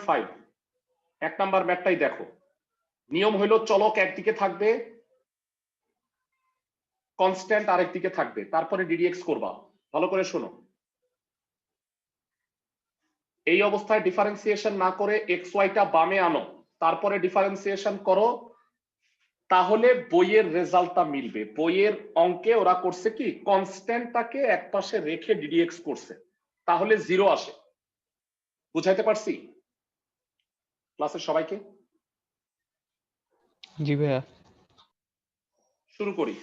9.5 এক নাম্বার ম্যাথটাই দেখো। নিয়ম হইল চলক একদিকে থাকবে, কনস্ট্যান্ট আরেক দিকে থাকবে, তারপরে ডিডিএক্স করবা। ভালো করে শোনো, এই অবস্থায় ডিফারেন্সিয়েশন না করে এক্স ওয়াইটা বামে আনো, তারপরে ডিফারেন্সিয়েশন করো, তাহলে বইয়ের রেজাল্টটা মিলবে। বইয়ের অঙ্কে ওরা করছে কি, কনস্ট্যান্টটাকে একপাশে রেখে ডিডিএক্স করছে, তাহলে 0 আসে। বুঝাইতে পারছি ক্লাসের সবাইকে? জি ভাইয়া। শুরু করি।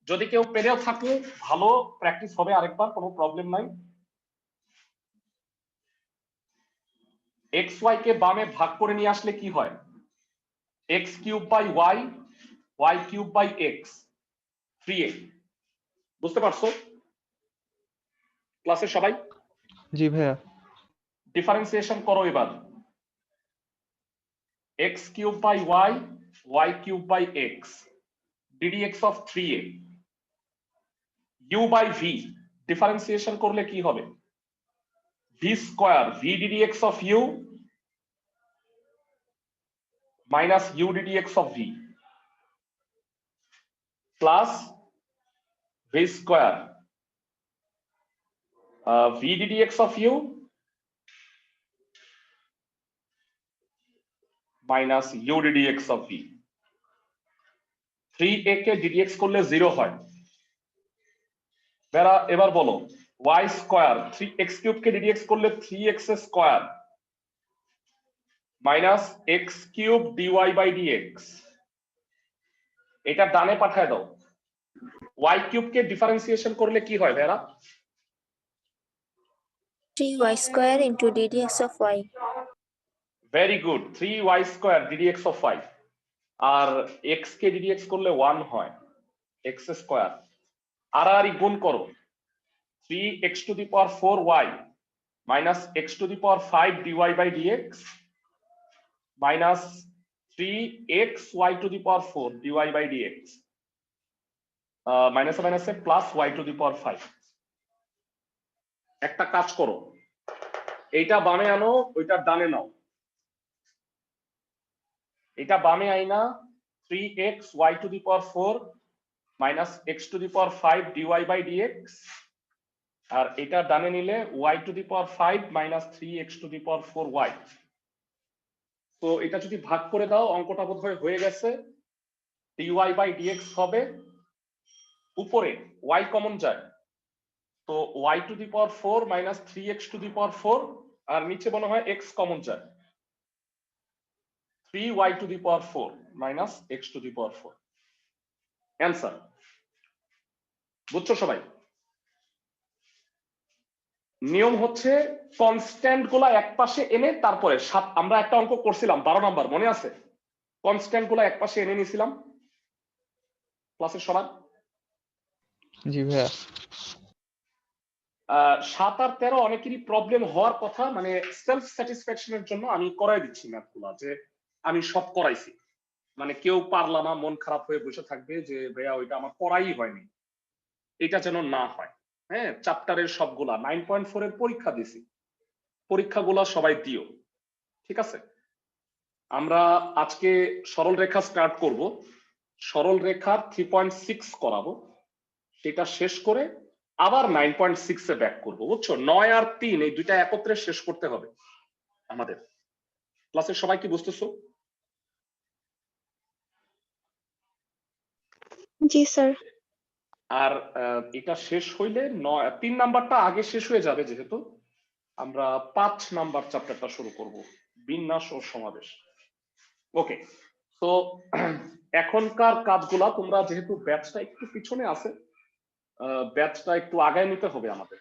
যদি কেউ পেরেও থাকে ভালো, প্র্যাকটিস হবে আরেকবার, কোনো প্রবলেম নাই। এক্স ওয়াই কে বামে ভাগ করে নিয়ে আসলে কি হয়, x cube by y, y cube by x, 3a। বুঝতে পারছো ক্লাসের সবাই? জি ভাইয়া। ডিফারেন্সিয়েশন করো এবার, x cube by y, y cube by x, ddx of 3a, u by v. Differentiation করলে কি হবে, v square, v d d x of u minus u ddx of v plus v square, v d d x of u minus u ddx of v. 3a কে d d x করলে 0 হয়। এবার বলো y square, 3x cube কে d d x করলে 3x square minus x cube dy by dx। এটা ডানে পাঠায় দাও। y কিউব কে ডিফারেন্সিয়েশন করলে কি হয় ভেরা? 3y square into ddx of y. Very good, 3y square ddx of y। আর x কে ddx করলে 1 হয়, x স্কয়ার। আর গুণ করো, 3x to the power 4y minus x to the power 5 dy by dx minus 3xy to the power 4 dy by dx মাইনাসে মাইনাসে plus y to the power 5। একটা কাজ করো, এইটা বামে আনো, ওইটা ডানে নাও। এটা বামে আইনা 3xy to the power 4 minus x to the power 5 dy by dx, আর এটা ডানে নিলে y to the power 5 minus 3x to the power 4y। তো এটা যদি ভাগ করে দাও, অঙ্কটা বোধহয় হয়ে গেছে। dy বাই dx হবে, উপরে y কমন যায়, তো y to the power 4 minus 3x to the power 4, আর নিচে মনে হয় x কমন যায়, 3y to the power 4 minus x to the power 4। Answer বুঝছো সবাই? নিয়ম হচ্ছে কনস্ট্যান্ট গুলা একপাশে এনে তারপরে আমরা একটা অঙ্ক করছিলাম 12 নাম্বার, মনে আছে? কনস্ট্যান্ট গুলা একপাশে এনে নিয়েছিলাম ক্লাসের সবার। জি ভাইয়া। 7 আর 13 অনেকেরই প্রবলেম হওয়ার কথা, মানে সেলফ স্যাটিসফ্যাকশনের জন্য আমি করাই দিচ্ছি ম্যাথগুলা, যে আমি সব করাইছি, মানে কেউ পারলা না মন খারাপ হয়ে বসে থাকবে যে ভাইয়া ওইটা আমার করাই হয়নি, এটা যেন না হয়। হ্যাঁ, চ্যাপ্টারের সবগুলা 9.4 এর পরীক্ষা দিছি, পরীক্ষাগুলা সবাই দিও, ঠিক আছে? আমরা আজকে সরল রেখা স্টার্ট করব, সরল রেখার 3.6 করাবো, সেটা শেষ করে আবার 9.6 এ ব্যাক করবো, বুঝছো? 9 আর 3 এই দুইটা একত্রে শেষ করতে হবে আমাদের। ক্লাসের সবাই কি বুঝতেছো? জি স্যার। আর এটা শেষ হইলে 3 নাম্বারটা আগে শেষ হয়ে যাবে, যেহেতু আমরা 5 নাম্বার চ্যাপ্টারটা শুরু করব, বিন্যাস ও সমাবেশ। ওকে, তো এখনকার কাজগুলা তোমরা, যেহেতু ব্যাচটা একটু পিছনে আছে, ব্যাচটা একটু আগায় নিতে হবে আমাদের।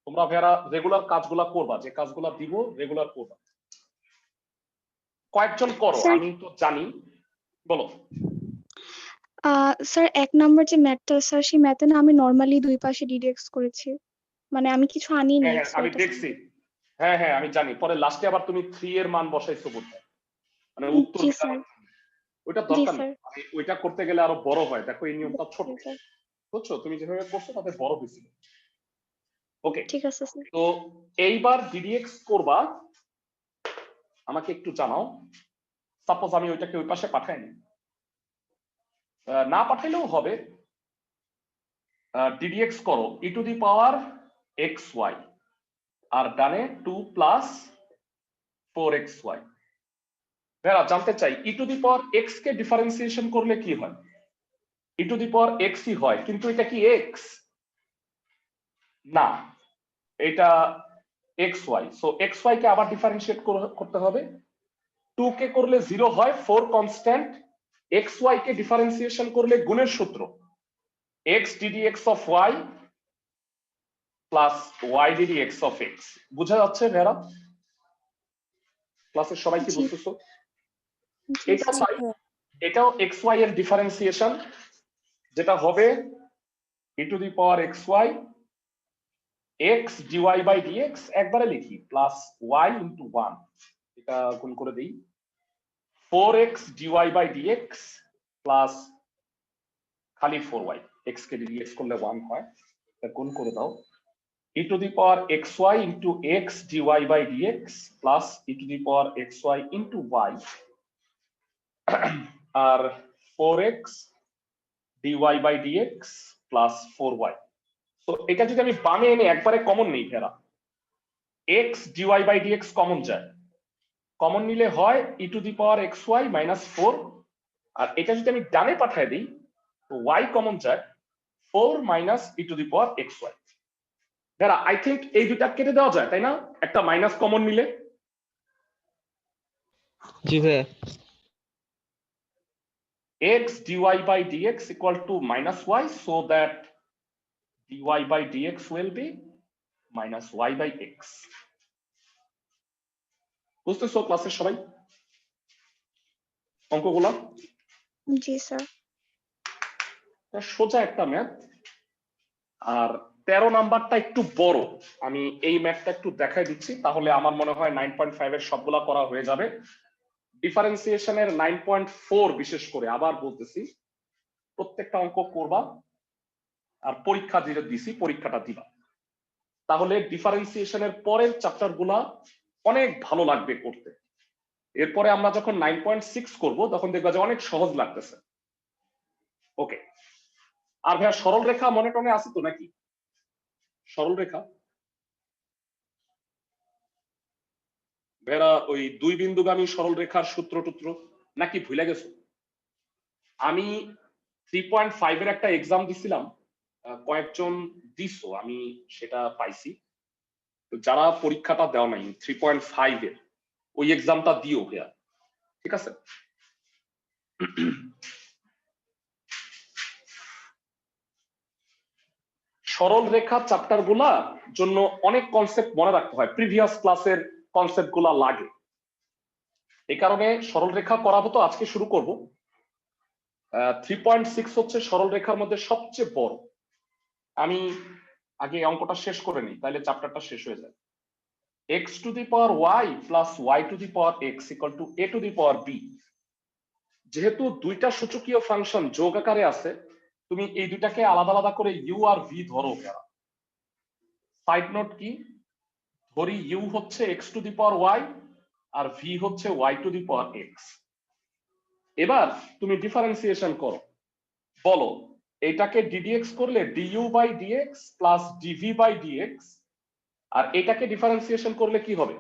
তোমরা ভেরা রেগুলার কাজগুলা করবা, যে কাজগুলা দিব রেগুলার করবা। কয়েকজন করো, স্যার। আমি তো জানি, বলো। স্যার 1 নাম্বার যে ম্যাথটা স্যার, সেই ম্যাথে না আমি নরমালি দুই পাশে ডিডাক্ট করেছি, মানে আমি কিছু আনিনি। হ্যাঁ আমি দেখছি, হ্যাঁ হ্যাঁ আমি জানি। পরে লাস্টে আবার তুমি 3 এর মান বসাইছো বোধহয়, মানে উত্তর। জি স্যার। ওইটা জি দরকার স্যার। নেই, ওইটা করতে গেলে আরো বড় হয়। দেখো এই নিয়মটা ছোট, বুঝছো? তুমি যেভাবে করছো তাতে বড় হয়েছিল। ওকে, ঠিক আছে স্যার। তো এইবার ডিডিএক্স করবা, আমাকে একটু জানাও। সাপোজ আমি ওইটাকে ওই পাশে পাঠাইনি, না পাঠাইলেও হবে। ডিডিএক্স করো e to the power x y, আর ডানে 2 প্লাস 4xy। ভাইরা জানতে চাই e to the power x কে ডিফারেন্সিয়েশন করলে কি হয়? ই টু দি পাওয়ার এক্সই হয়, কিন্তু এটা কি এক্স? না, এটা x y. So x Y কে আবার ডিফারেন্সিয়েট করতে হবে। 2 কে করলে 0 হয়, 4 কনস্ট্যান্ট। এক্স ওয়াই কে ডিফারেন্সিয়েশন করলে গুণের সূত্র X ddx of Y plus Y D D X of X. বুঝা যাচ্ছে ভাইরা? ক্লাসের সবাই কি জি বুঝতেছো? জি এটাও স্যার। তাই, এটাও এক্স ওয়াই এর ডিফারেন্সিয়েশন, যেটা হবে e to the power x y x d y by d x, একবারে লিখি প্লাস ওয়াই ইন্টু 1, এটা গুণ করে দিই 4x d y by d x plus খালি 4y, x কে ডিএক্স করলে 1 হয়, এটা গুণ করে দাও e to the power x y into x d y by d x plus e to the power x y into y আর 4x d y by d x plus 4y। তো এটা যদি আমি বামে এনে একবারে কমন নেই ফেরা, x d y by d x common যায়, কমন নিলে হয় e to the power x y minus 4, আর এটা যদি আমি ডানে পাঠায় দিই তো y কমন যায় 4 minus E to the power x Y. ফেরা আই থিঙ্ক এই দুটা কেটে দেওয়া যায়, তাই না? একটা মাইনাস কমন নিলে জি ভাইয়া। x dy by dx equal to minus y, so that dy by dx will be minus y by x. বুঝতেছো ক্লাসের সবাই অঙ্কগুলো? জি স্যার। সোজা একটা ম্যাথ। আর 13 নাম্বারটা একটু বড়, আমি এই ম্যাথটা একটু দেখাই দিচ্ছি, তাহলে আমার মনে হয় 9.5 এর সবগুলা করা হয়ে যাবে। ডিফারেন্সিয়েশনের 9.4 বিশেষ করে আবার বলতেছি, প্রত্যেকটা অঙ্ক করবা আর পরীক্ষা যেটা দিছি পরীক্ষাটা দিবা, তাহলে ডিফারেন্সিয়েশনের পরের চ্যাপ্টার গুলা অনেক ভালো লাগবে করতে। এরপরে আমরা যখন 9.6 করব তখন দেখবা যে অনেক সহজ লাগতেছে। ওকে, আর ভাইয়া সরল রেখা মনে টনে আছে তো নাকি? সরল রেখা ভাইয়া ওই দুই বিন্দুগামী সরল রেখার সূত্র টুত্র নাকি ভুলে গেছো? আমি 3.5 এর একটা এক্সাম দিছিলাম, কয়েকজন দিছো, আমি সেটা পাইছি। তো যারা পরীক্ষাটা দেওয়া নাই 3.5 এর ওই এক্সামটা দিও ভাইয়া, ঠিক আছে? সরল রেখা চ্যাপ্টার গুলা জন্য অনেক কনসেপ্ট মনে রাখতে হয়, প্রিভিয়াস ক্লাসের কনসেপ্ট গুলা লাগে। এই কারণে সরল রেখা করাবো, তো আজকে শুরু করব। 3.6 হচ্ছে সরল রেখার মধ্যে সবচেয়ে বড়। আমি আগে অঙ্কটা শেষ করে নিই, তাহলে চ্যাপ্টারটা শেষ হয়ে যায়। x to the power y plus y to the power x equal to a two the power b। যেহেতু দুইটা সূচকীয় ফাংশন যোগ আকারে আছে, তুমি এই দুইটাকে আলাদা আলাদা করে u আর v ধরো। সাইড নোট কি, ধরি u হচ্ছে x to the power y আর v হচ্ছে y to the power x। এবার তুমি ডিফারেন্সিয়েশন করো, বলো এটাকে ddx করলে du by dx plus dv by dx, আর এটাকে ডিফারেন্সিয়েশন করলে কি হবে?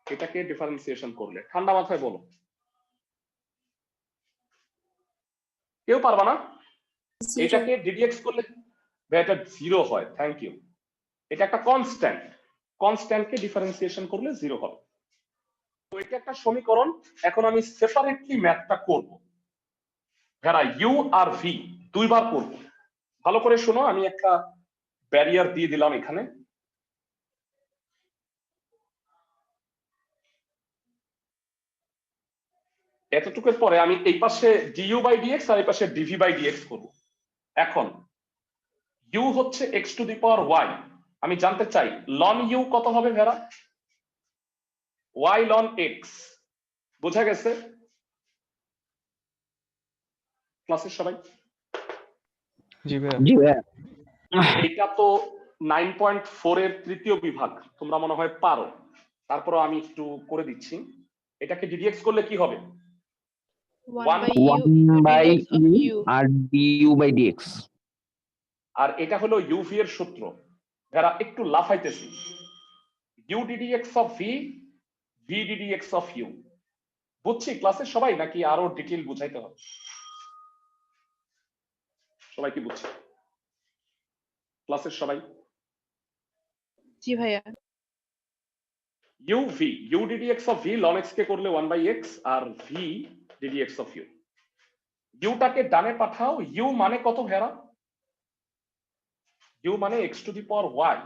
এটাকে ডিফারেন্সিয়েশন করলে ঠান্ডা মাথায় বলো, কেউ পারবা না? Zero. এটাকে ddx করলে এটা 0 হয়, থ্যাংক ইউ। এটা একটা কনস্ট্যান্ট, কনস্ট্যান্টকে ডিফারেন্সিয়েশন করলে 0 হবে। তো এটা একটা সমীকরণ। এখন আমি সেপারেটলি ম্যাথটা করব, ভেড়া ইউ আর ভি দুইবার করব। ভালো করে শোনো, আমি একটা ব্যারিয়ার দিয়ে দিলাম এখানে। এতটুকুর পরে আমি এই পাশে ডিইউ বাই ডিএক্স আর এই পাশে ডিভি বাই ডিএক্স করব। এখন ইউ হচ্ছে X to the power Y, আমি জানতে চাই লন ইউ কত হবে ভেড়া? Y LN X. বোঝা গেছে ক্লাসের সবাই? জি ভাইয়া। জি ভাইয়া। এটা তো 9.4 এর তৃতীয় বিভাগ, তোমরা মনে হয় পারো, তারপরও আমি একটু করে দিচ্ছি। এটাকে ডিডিএক্স করলে কি হবে? 1 by 1 by dx of u u. R du by dx। আর এটা হলো ইউভি এর সূত্র। যারা একটু লাফাইতেছি, u ddx of v, v d d x of u. বুঝছি ক্লাসের সবাই, নাকি আরো ডিটেইল বুঝাইতে হবে? সবাই কি বুঝছে ক্লাসের সবাই? জি ভাইয়া। U v, u ddx of v ln x কে করলে 1 বাই এক্স, আর ভি ডিডিএক্স অফ ইউ। ইউটাকে ডানে পাঠাও। ইউ মানে কত ভেরা? ইউ মানে x to the power y.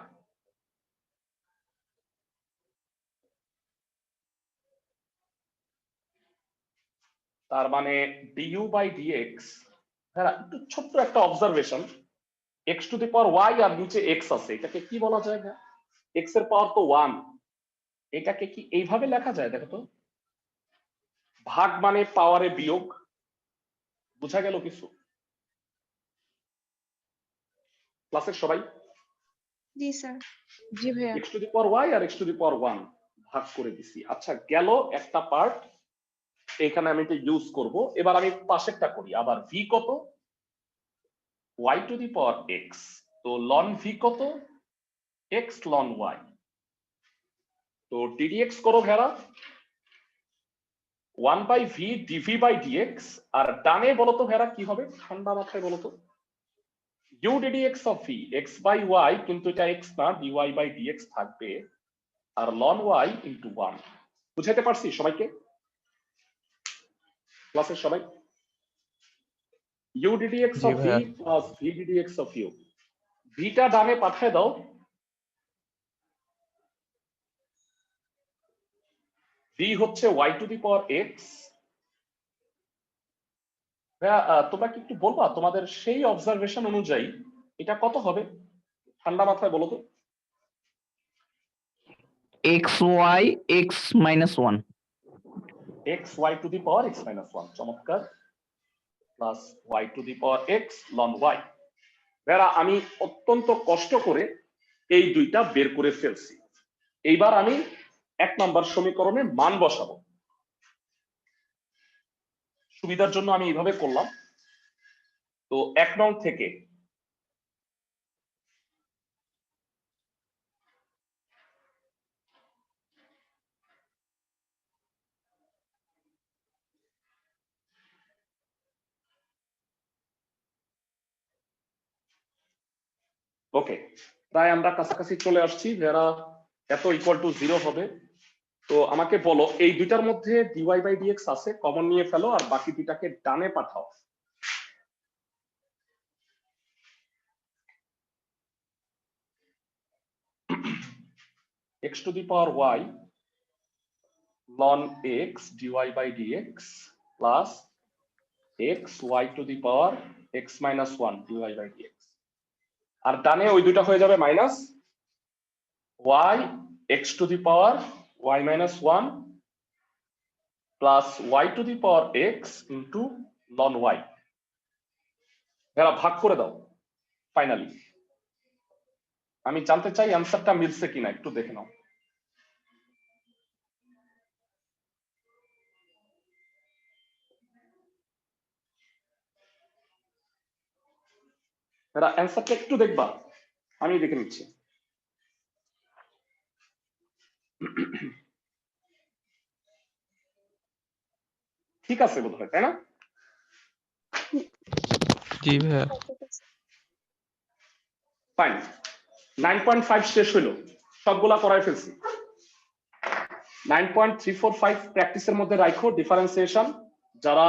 তার মানে ডিইউ বাই ডিএক্স। হ্যাঁ, একটু ছোট্ট একটা observation, x to the power y আর নিচে এক্স আছে, এটাকে কি বলা যায়? এক্স এর পাওয়ার তো 1, এটাকে কি এইভাবে লেখা যায়? দেখো তো, ভাগ মানে পাওয়ারে বিয়োগ। বুঝা গেল কিছু ক্লাসের সবাই? জি স্যার। জি ভাইয়া। X to the power y আর এক্স টু দি পাওয়ার 1 ভাগ করে দিছি। আচ্ছা, গেল একটা পার্ট, এখানে আমি এটা ইউজ করব। এবার আমি পাশেরটা করি। আবার ভি কত? Y to the power x. তো লন ভি কত? X ln y. তো ডিডিএক্স করো ভেরা 1 by v d v by d x. আর ডানে বলো তো ভেরা কি হবে? ঠান্ডা মাথায় বলো তো। U ddx of V X by Y, কিন্তু এটা এক্স না, ডিওয়াই বাই ডিএক্স থাকবে, আর লন ওয়াই ইন্টু 1। বুঝাইতে পারছি সবাইকে ক্লাসের সবাই? ইউ ডিডিএক্স জি অফ ভি ভাইয়া। Plus v d d x of u. ভিটা ডানে পাঠিয়ে দাও। ভি হচ্ছে y to the power x. তোমরা কি একটু বলবা তোমাদের সেই অবজারভেশন অনুযায়ী এটা কত হবে? ঠান্ডা মাথায় বলো তো। xy x minus 1। X y to the power x minus 1, চমৎকার। Plus y to the power x ln y. ভেরা আমি অত্যন্ত কষ্ট করে এই দুইটা বের করে ফেলছি। এইবার আমি 1 নম্বর সমীকরণে মান বসাবো। সুবিধার জন্য আমি এইভাবে করলাম। তো 1 নং থেকে ওকে, প্রায় আমরা কাছাকাছি চলে আসছি। ভেরা এত ইকুয়াল টু 0 হবে। তো আমাকে বলো, এই দুইটার মধ্যে ডিওয়াই বাই ডিএক্স আছে, কমন নিয়ে ফেলো, আর বাকি দুইটাকে ডানে পাঠাও। x to the power y ln x dy by dx plus x y to the power x minus 1 dy by dx। আর ডানে ওই দুইটা হয়ে যাবে minus y x to the power y minus 1 plus y to the power x into ln y। এরা ভাগ করে দাও। Finally আমি জানতে চাই অ্যান্সারটা মিলছে কিনা, একটু দেখে নাও। এরা অ্যান্সারটা একটু দেখবা, আমি দেখে নিচ্ছি। ঠিক আছে বোধহয়, তাই না? জি ভাইয়া। ফাইন। 9.5 শেষ হইলো, সবগুলা করাই ফেলছি। 9.345 প্র্যাকটিসের মধ্যে রাখো ডিফারেন্সিয়েশন। যারা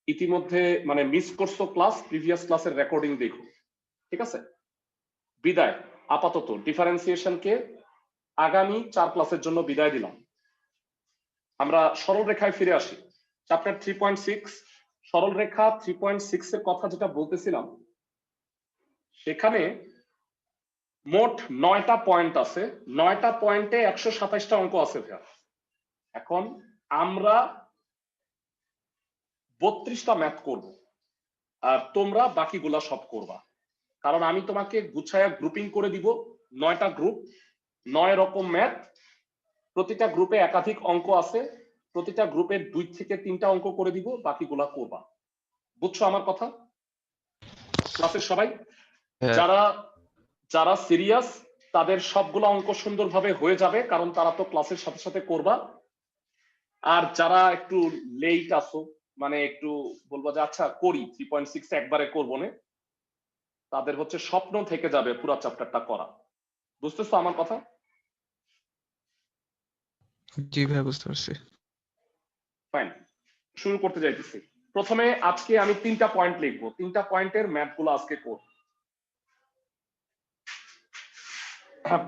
ইতিমধ্যে মানে মিস করছো ক্লাস, প্রিভিয়াস ক্লাসের রেকর্ডিং দেখো, ঠিক আছে? বিদায় আপাতত ডিফারেন্সিয়েশনকে আগামী 4 ক্লাসের জন্য বিদায় দিলাম। আমরা সরল রেখায় ফিরে আসি। চ্যাপ্টার 3.6 সরল রেখা 3.6 এর কথা যেটা বলতেছিলাম, সেখানে মোট 9টা পয়েন্ট আছে। 9টা পয়েন্টে 127টা অঙ্ক আছে। এখন আমরা 32টা ম্যাথ করব। আর তোমরা বাকিগুলা সব করবা, কারণ আমি তোমাকে গুছায়া গ্রুপিং করে দিব 9টা গ্রুপ, 9 রকম ম্যাথ। প্রতিটা গ্রুপে একাধিক অঙ্ক আছে, প্রতিটা গ্রুপে 2 থেকে 3টা অঙ্ক করে দিব, বাকিগুলা করবা। বুঝছো আমার কথা? ক্লাসের সবাই হ্যাঁ। যারা যারা সিরিয়াস তাদের সবগুলো অঙ্ক সুন্দরভাবে হয়ে যাবে, কারণ তারা তো ক্লাসের সাথে সাথে করবা। আর যারা একটু লেট আসো, মানে একটু বলবো যে আচ্ছা করি 3.6 একবারে করবো না, তাদের হচ্ছে স্বপ্ন থেকে যাবে পুরো চ্যাপ্টারটা করা। বুঝতেছো আমার কথা? জি ভাইয়া বুঝতে পারছি। ফাইন, শুরু করতে যাইতেছি। প্রথমে আজকে আমি 3টা পয়েন্ট লিখবো, 3টা পয়েন্টের ম্যাথগুলো আজকে করব।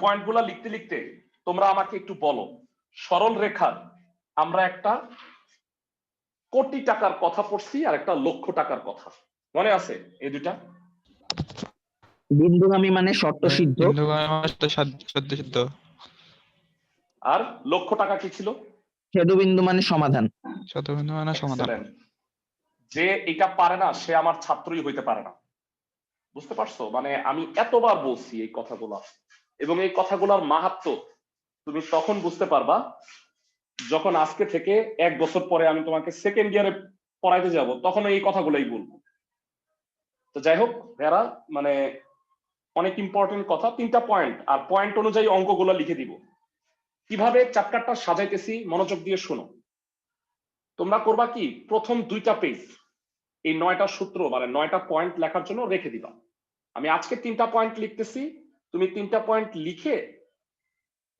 পয়েন্টগুলো লিখতে লিখতে তোমরা আমাকে একটু বলো, সরল রেখার আমরা একটা কোটি টাকার কথা পড়ছি আর একটা লক্ষ টাকার কথা, মনে আছে এই দুইটা? বিন্দুগামী মানে শর্ত সিদ্ধ, সদ্য সিদ্ধ। আর লক্ষ টাকা কি ছিল? ছেদবিন্দু মানে সমাধান। শতবিন্দু মানে সমাধান। Excellent. যে এটা পারে না সে আমার ছাত্রই হইতে পারে না। বুঝতে পারছো? মানে আমি এতবার বলছি এই কথাগুলো, এবং এই কথাগুলোর মাহাত্ম্য তুমি তখন বুঝতে পারবা যখন আজকে থেকে 1 বছর পরে আমি তোমাকে সেকেন্ড ইয়ারে পড়াইতে যাব, তখন এই কথাগুলোই বলবো। তো যাই হোক ভেরা, মানে অনেক ইম্পর্টেন্ট কথা, 3টা পয়েন্ট, আর পয়েন্ট অনুযায়ী অঙ্কগুলো লিখে দিব। কিভাবে চ্যাপ্টারটা সাজাইতেছি মনোযোগ দিয়ে শোনো। তোমরা করবা কি, প্রথম 2টা পেজ এই 9টা সূত্র মানে 9টা পয়েন্ট লেখার জন্য রেখে দিবা। আমি আজকে 3টা পয়েন্ট লিখতেছি, তুমি 3টা পয়েন্ট লিখে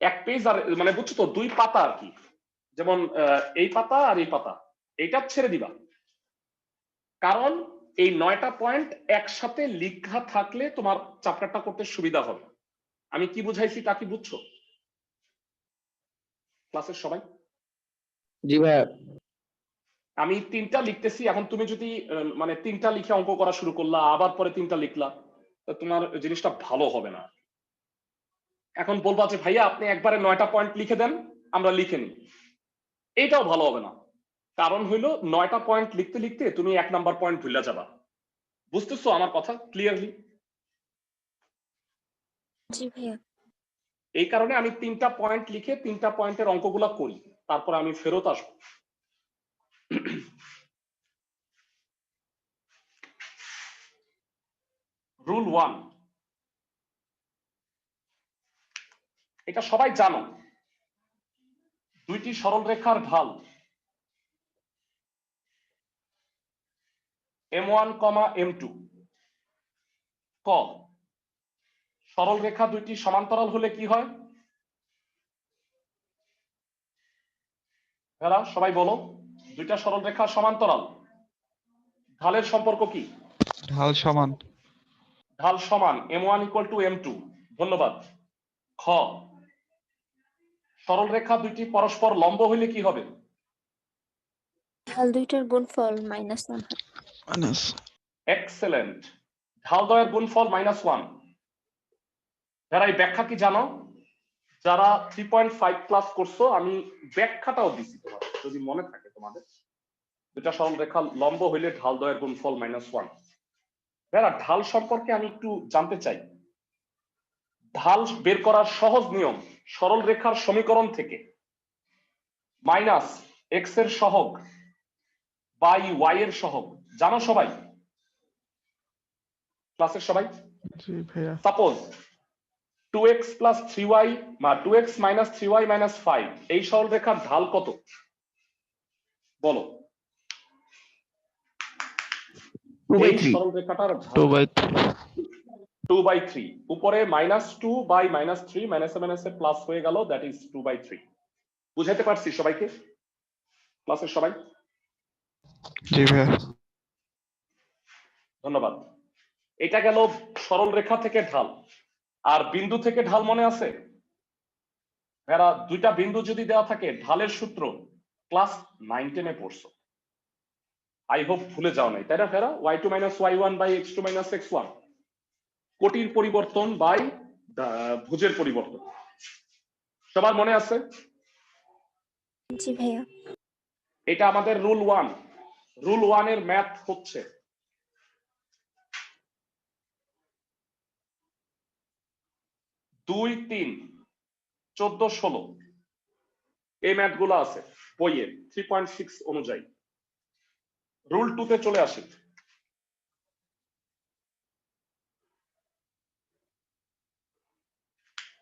1 পেজ, আর মানে বুঝছো তো 2 পাতা আর কি, যেমন এই পাতা আর এই পাতা, এইটা ছেড়ে দিবা। কারণ এই 9টা পয়েন্ট একসাথে লেখা থাকলে তোমার চ্যাপ্টারটা করতে সুবিধা হবে। আমি কি বুঝাইছি তা কি বুঝছো ক্লাসের সবাই? জি ভাইয়া। আমি 3টা লিখতেছি, এখন তুমি যদি মানে 3টা লিখে অঙ্ক করা শুরু করলা, আবার পরে 3টা লিখলা, তো তোমার জিনিসটা ভালো হবে না। এখন বলবা যে ভাইয়া আপনি একবারে 9টা পয়েন্ট লিখে দেন, আমরা লিখে নিই, এইটাও ভালো হবে না। কারণ হইলো 9টা পয়েন্ট লিখতে লিখতে তুমি 1 নাম্বার পয়েন্ট ভুলে যাবা। বুঝতেছো আমার কথা ক্লিয়ারলি? জি ভাইয়া। এই কারণে আমি 3টা পয়েন্ট লিখে 3টা পয়েন্টের অঙ্কগুলো করি, তারপরে আমি ফেরত আসবো। রুল 1, এটা সবাই জানো, দুইটি সরল রেখার ঢাল m1, m2 ক সরল রেখা দুইটি সমান্তরাল হলে কি হয়? এরা সবাই বলো, দুইটা সরল রেখা সমান্তরাল, ঢালের সম্পর্ক কি? ঢাল সমান। ঢাল সমান, m1 = m2। ধন্যবাদ। খ সরল রেখা দুইটি পরস্পর লম্ব হইলে কি হবে? ঢাল দুইটার গুণফল -1 হয়। এক্সেলেন্ট, ঢাল দ্বয়ের গুণফল -1। যারা এই ব্যাখ্যা কি জানো? যারা 3.5 ক্লাস করছো, আমি ব্যাখ্যাটাও দিছি তোমাদের, যদি মনে থাকে তোমাদের। দুটা সরল রেখা লম্ব হইলে ঢাল দ্বয়ের গুণফল -1। যারা ঢাল সম্পর্কে আমি একটু জানতে চাই। ঢাল বের করার সহজ নিয়ম, সরল রেখার সমীকরণ থেকে -x এর সহগ বাই y এর সহগ জানো সবাই? ক্লাসের সবাই? জি ভাইয়া। সাপোজ 2x + 3y বা 2x - 3y - 5 এই সরল রেখার ঢাল কত বলো? 2/3। এই সরল রেখাটার ঢাল 2/3। 2/3, উপরে -2 বাই -3 -এ প্লাস হয়ে গেল, দ্যাট ইজ 2/3। বুঝাইতে পারছি সবাইকে ক্লাসের সবাই? জি ভাইয়া। ধন্যবাদ। এটা গেল সরল রেখা থেকে ঢাল। আর বিন্দু থেকে ঢাল মনে আছে? এরা দুইটা বিন্দু যদি দেওয়া থাকে, ঢালের সূত্র ক্লাস 9 10 এ পড়ছো, আই হোপ ভুলে যাও নাই, তাই না ফেরা? y2 - y1 / x2 - x1, কোটির পরিবর্তন বাই ভুজের পরিবর্তন। সবার মনে আছে? জি ভাইয়া। এটা আমাদের রুল 1। রুল 1 এর ম্যাথ হচ্ছে 2, 3, 14, 16 এই ম্যাথ গুলো আছে বইয়ে 3.6 অনুযায়ী। রুল 2 তে চলে আসি।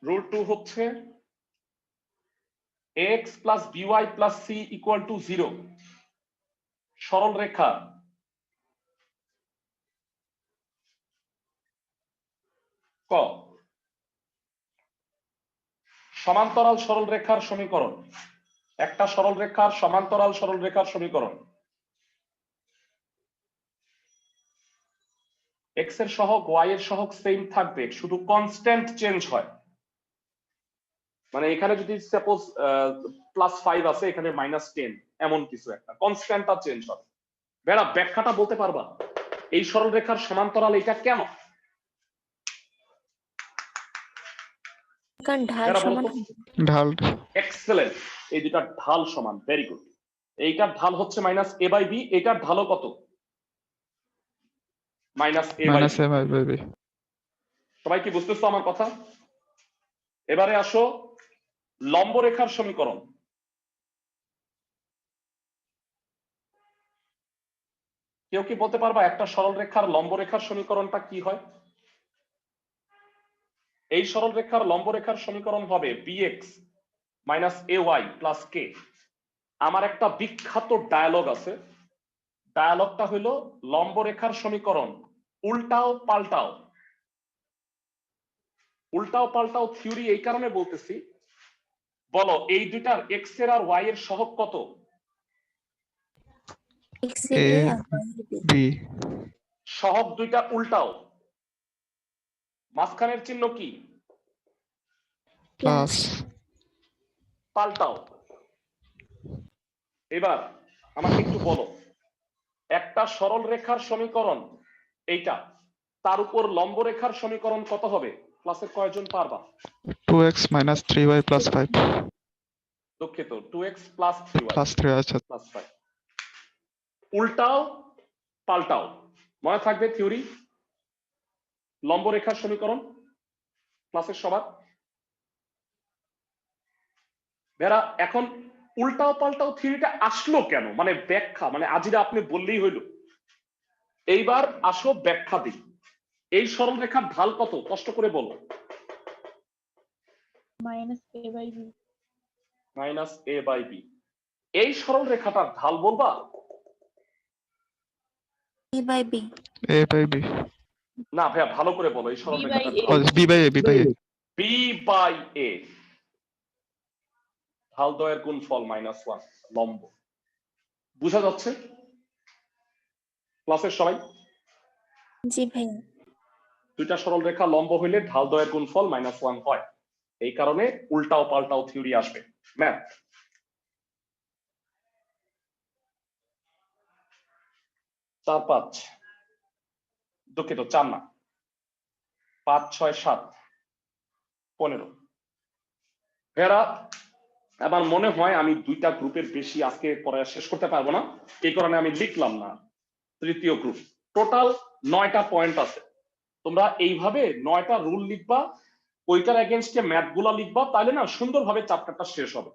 রুল 2 হচ্ছে x plus by plus c equal to 0 সরল রেখা ক সমান্তরাল সরল রেখার সমীকরণ। একটা সরল রেখার সমান্তরাল সরল রেখার সমীকরণ x এর সহগ y এর সহগ সেম থাকবে, শুধু কনস্ট্যান্ট চেঞ্জ হয়। মানে এখানে যদি সাপোজ +5 আছে, এখানে -10, এমন কিছু একটা কনস্ট্যান্টটা চেঞ্জ হবে। বেড়া ব্যাখ্যাটা বলতে পারবা এই সরল রেখার সমান্তরাল এটা কেন? কারণ ঢাল বেড়া বলো সমান তো। ঢাল এক্সেলেন্ট, এই দুটা ঢাল সমান, ভেরি গুড। এইটার ঢাল হচ্ছে -a/b, এটার ঢালও কত? -a/b। Minus A by B. সবাই কি বুঝতেছো আমার কথা? এবারে আসো লম্ব রেখার সমীকরণ। কেউ কি বলতে পারবা একটা সরল রেখার লম্ব রেখার সমীকরণটা কি হয়? এই সরল রেখার লম্ব রেখার সমীকরণ হবে bx ay প্লাস k। আমার একটা বিখ্যাত ডায়ালগ আছে, ডায়ালগটা হইল লম্ব রেখার সমীকরণ উল্টাও পাল্টাও। উল্টাও পাল্টাও থিওরি এই কারণে বলতেছি, বলো এই দুইটার x এর আর y এর সহগ কত? x এর এ a আর y এর b। বি সহগ দুইটা উল্টাও, মাঝখানের চিহ্ন কি? প্লাস পাল্টাও। এবার আমাকে একটু বলো, একটা সরল রেখার সমীকরণ এইটা, তার উপর লম্ব রেখার সমীকরণ কত হবে? ক্লাসের কয়জন পারবা? 2x মাইনাস 3y প্লাস 5 দুঃখিত, 2x প্লাস 3y প্লাস 3 আচ্ছা প্লাস 5। উল্টাও পাল্টাও, মনে থাকবে থিওরি লম্ব রেখার সমীকরণ ক্লাসের সবার। বেরা এখন উল্টাও পাল্টাও থিওরিটা আসলো কেন, মানে ব্যাখ্যা, মানে আজিরা আপনি বললেই হইল। এইবার আসো ব্যাখ্যা দিই। এই সরল রেখার ঢাল কত? কষ্ট করে বলো। -a/b। -a/b। এই সরল রেখাটার ঢাল বলবা? a by b। A by B না ভাইয়া, ভালো করে বলো এই সরল b by রেখাটার a। ঢাল। B by A B by A b by a, ঢাল দ্বয়ের গুণফল -1 লম্ব। বুঝা যাচ্ছে ক্লাসের সবাই? জি ভাইয়া। দুইটা সরল রেখা লম্ব হইলে ঢাল দ্বয়ের গুণফল -1 হয়, এই কারণে উল্টাও পাল্টাও থিওরি আসবে। ম্যাথ 4, 5, দুঃখিত 4 না, 5, 6, 7, 15। ভেড়া আমার মনে হয় আমি দুইটা গ্রুপের বেশি আজকে পরে শেষ করতে পারবো না, এই কারণে আমি লিখলাম না তৃতীয় গ্রুপ। টোটাল 9টা পয়েন্ট আছে। তোমরা এইভাবে 9টা রুল লিখবা, ওইটার এগেইনস্টে ম্যাথ গুলা লিখবা, তাহলে না সুন্দরভাবে চ্যাপ্টারটা শেষ হবে।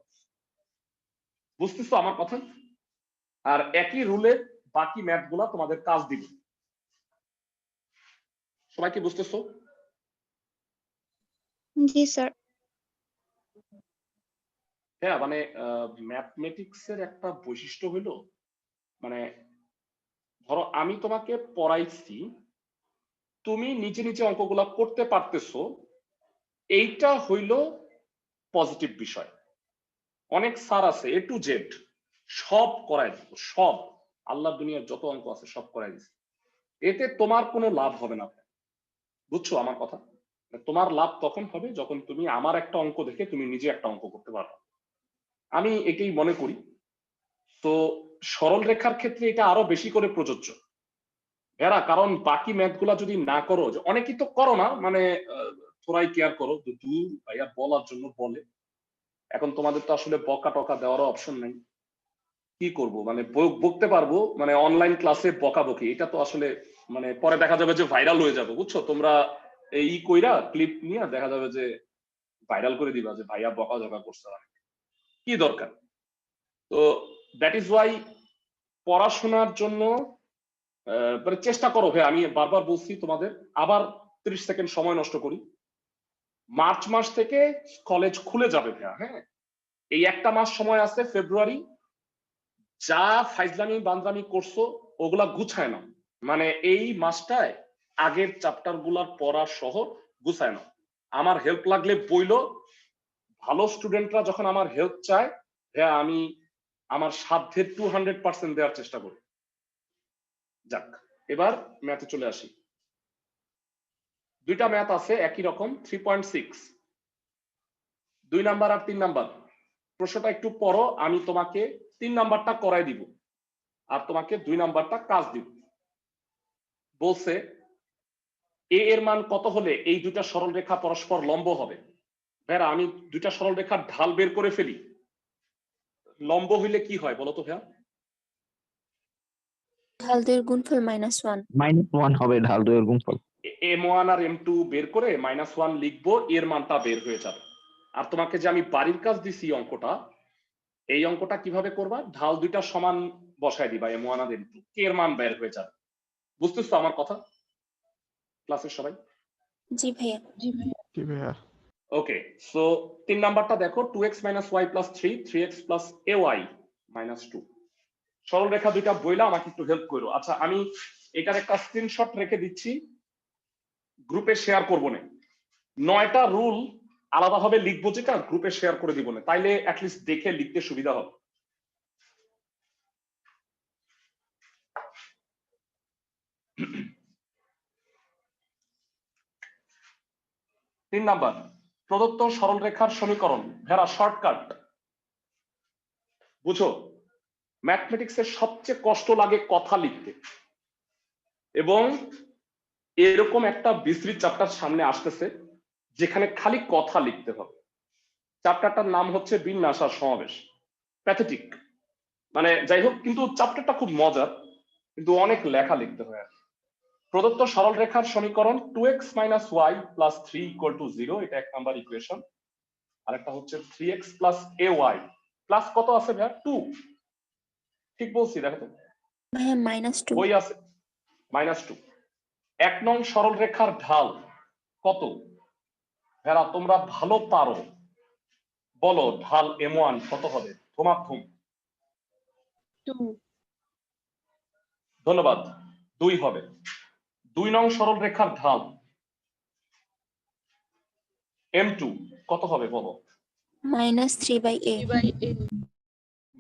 বুঝতেছো আমার কথা? আর একই রুলে বাকি ম্যাথ গুলা তোমাদের কাজ দিবে। সবাই কি বুঝতেছো? জি স্যার। হ্যাঁ, মানে ম্যাথমেটিক্স এর একটা বৈশিষ্ট্য হইলো, মানে ধরো আমি তোমাকে পড়াইছি, তুমি নিজে নিজে অঙ্কগুলা করতে পারতেছো, এইটা হইলো পজিটিভ বিষয়। অনেক স্যার আছে A to Z সব করায় দিত, সব আল্লাহ দুনিয়ার যত অঙ্ক আছে সব করায় দিচ্ছে, এতে তোমার কোনো লাভ হবে না। বুঝছো আমার কথা? তোমার লাভ তখন হবে যখন তুমি আমার একটা অঙ্ক দেখে তুমি নিজে একটা অঙ্ক করতে পারবে। আমি এটাই মনে করি। তো সরল রেখার ক্ষেত্রে এটা আরো বেশি করে প্রযোজ্য এরা, কারণ বাকি ম্যাথ গুলা যদি না করো, অনেকেই তো করো না, মানে তোরাই কেয়ার করো, দূর ভাইয়া বলার জন্য বলে। এখন তোমাদের তো আসলে বকা টকা দেওয়ারও অপশন নাই, কি করব, মানে বকতে পারবো, মানে অনলাইন ক্লাসে বকাবকি, এটা তো আসলে মানে পরে দেখা যাবে যে ভাইরাল হয়ে যাবে, বুঝছো? তোমরা এই কইরা ক্লিপ নিয়ে দেখা যাবে যে ভাইরাল করে দিবা যে ভাইয়া বকাঝকা করছে অনেক। কি দরকার? তো দ্যাট ইজ ওয়াই পড়াশোনার জন্য মানে চেষ্টা করো ভাই, আমি বারবার বলছি তোমাদের, আবার 30 সেকেন্ড সময় নষ্ট করি। মার্চ মাস থেকে কলেজ খুলে যাবে ভাইয়া, হ্যাঁ, এই একটা মাস সময় আছে ফেব্রুয়ারি, যা ফাইজলামি বান্দরামি করছো ওগুলা গুছায় নাও, মানে এই মাসটায় আগের চ্যাপ্টার গুলার পড়া সহ গুছায় নাও। আমার হেল্প লাগলে বইলো, ভালো স্টুডেন্টরা যখন আমার হেল্প চায় হ্যাঁ আমি আমার সাধ্যের 200% দেওয়ার চেষ্টা করি। যাক, এবার ম্যাথে চলে আসি। দুইটা ম্যাথ আছে একই রকম, 3.6, 2 নাম্বার আর 3 নাম্বার। প্রশ্নটা একটু পড়ো, আমি তোমাকে 3 নাম্বারটা করাই দিব আর তোমাকে 2 নাম্বারটা কাজ দিব। বলছে এ এর মান কত হলে এই দুইটা সরল রেখা পরস্পর লম্ব হবে? ভাইয়া আমি দুইটা সরল রেখার ঢাল বের করে ফেলি, লম্ব হইলে কি হয় বলো তো ভাইয়া? ঢালদের গুণফল -1। -1 হবে ঢাল 2 এর গুণফল। m1 আর m2 বের করে -1 লিখবো, এর মানটা বের হয়ে যাবে। আর তোমাকে যে আমি বাড়ির কাজ দিছি অঙ্কটা, এই অঙ্কটা কিভাবে করবা? ঢাল দুইটা সমান বসায় দিবা, m1 আর m2, এর মান বের হয়ে যাবে। বুঝতেছো আমার কথা ক্লাসের সবাই? জি ভাইয়া। জি ভাইয়া। কি ভাইয়া? ওকে, সো 3 নাম্বারটা দেখো, 2x - y + 3, 3x + ay - 2। সরল রেখা দুইটা বইলা আমাকে একটু হেল্প করো। আচ্ছা, আমি এটার একটা স্ক্রিনশট রেখে দিচ্ছি, গ্রুপে শেয়ার করবো না। 9টা রুল আলাদাভাবে লিখবো, যেটা গ্রুপে শেয়ার করে দিব না, তাইলে অ্যাটলিস্ট দেখে লিখতে সুবিধা হবে। তিন নাম্বার, প্রদত্ত সরল রেখার সমীকরণ। ভেড়া শর্টকাট বুঝো, ম্যাথমেটিক্সের সবচেয়ে কষ্ট লাগে কথা লিখতে, এবং এরকম একটা বিস্তৃত চ্যাপ্টার সামনে আসতেছে যেখানে খালি কথা লিখতে হবে। চ্যাপ্টারটার নাম হচ্ছে বিন্যাস আর সমাবেশ। প্যাথেটিক, মানে যাই হোক, কিন্তু চ্যাপ্টারটা খুব মজার, কিন্তু অনেক লেখা লিখতে হয়। প্রদত্ত সরল রেখার সমীকরণ 2x - y + 3 = 0, এটা 1 নাম্বার ইকুয়েশন। আর একটা হচ্ছে 3x + ay প্লাস কত আছে ভাইয়া? 2। ঠিক বলছি? দেখো তো, ভাইয়া -2। বই আছে -2। 1 নং সরল রেখার ঢাল কত? ভাইয়া তোমরা ভালো পারো, বলো ঢাল m1 কত হবে? ধুমাধুম। 2। ধন্যবাদ, 2 হবে। 2 নং সরল রেখার ঢাল m2 কত হবে বলো? -3/a। 3/a।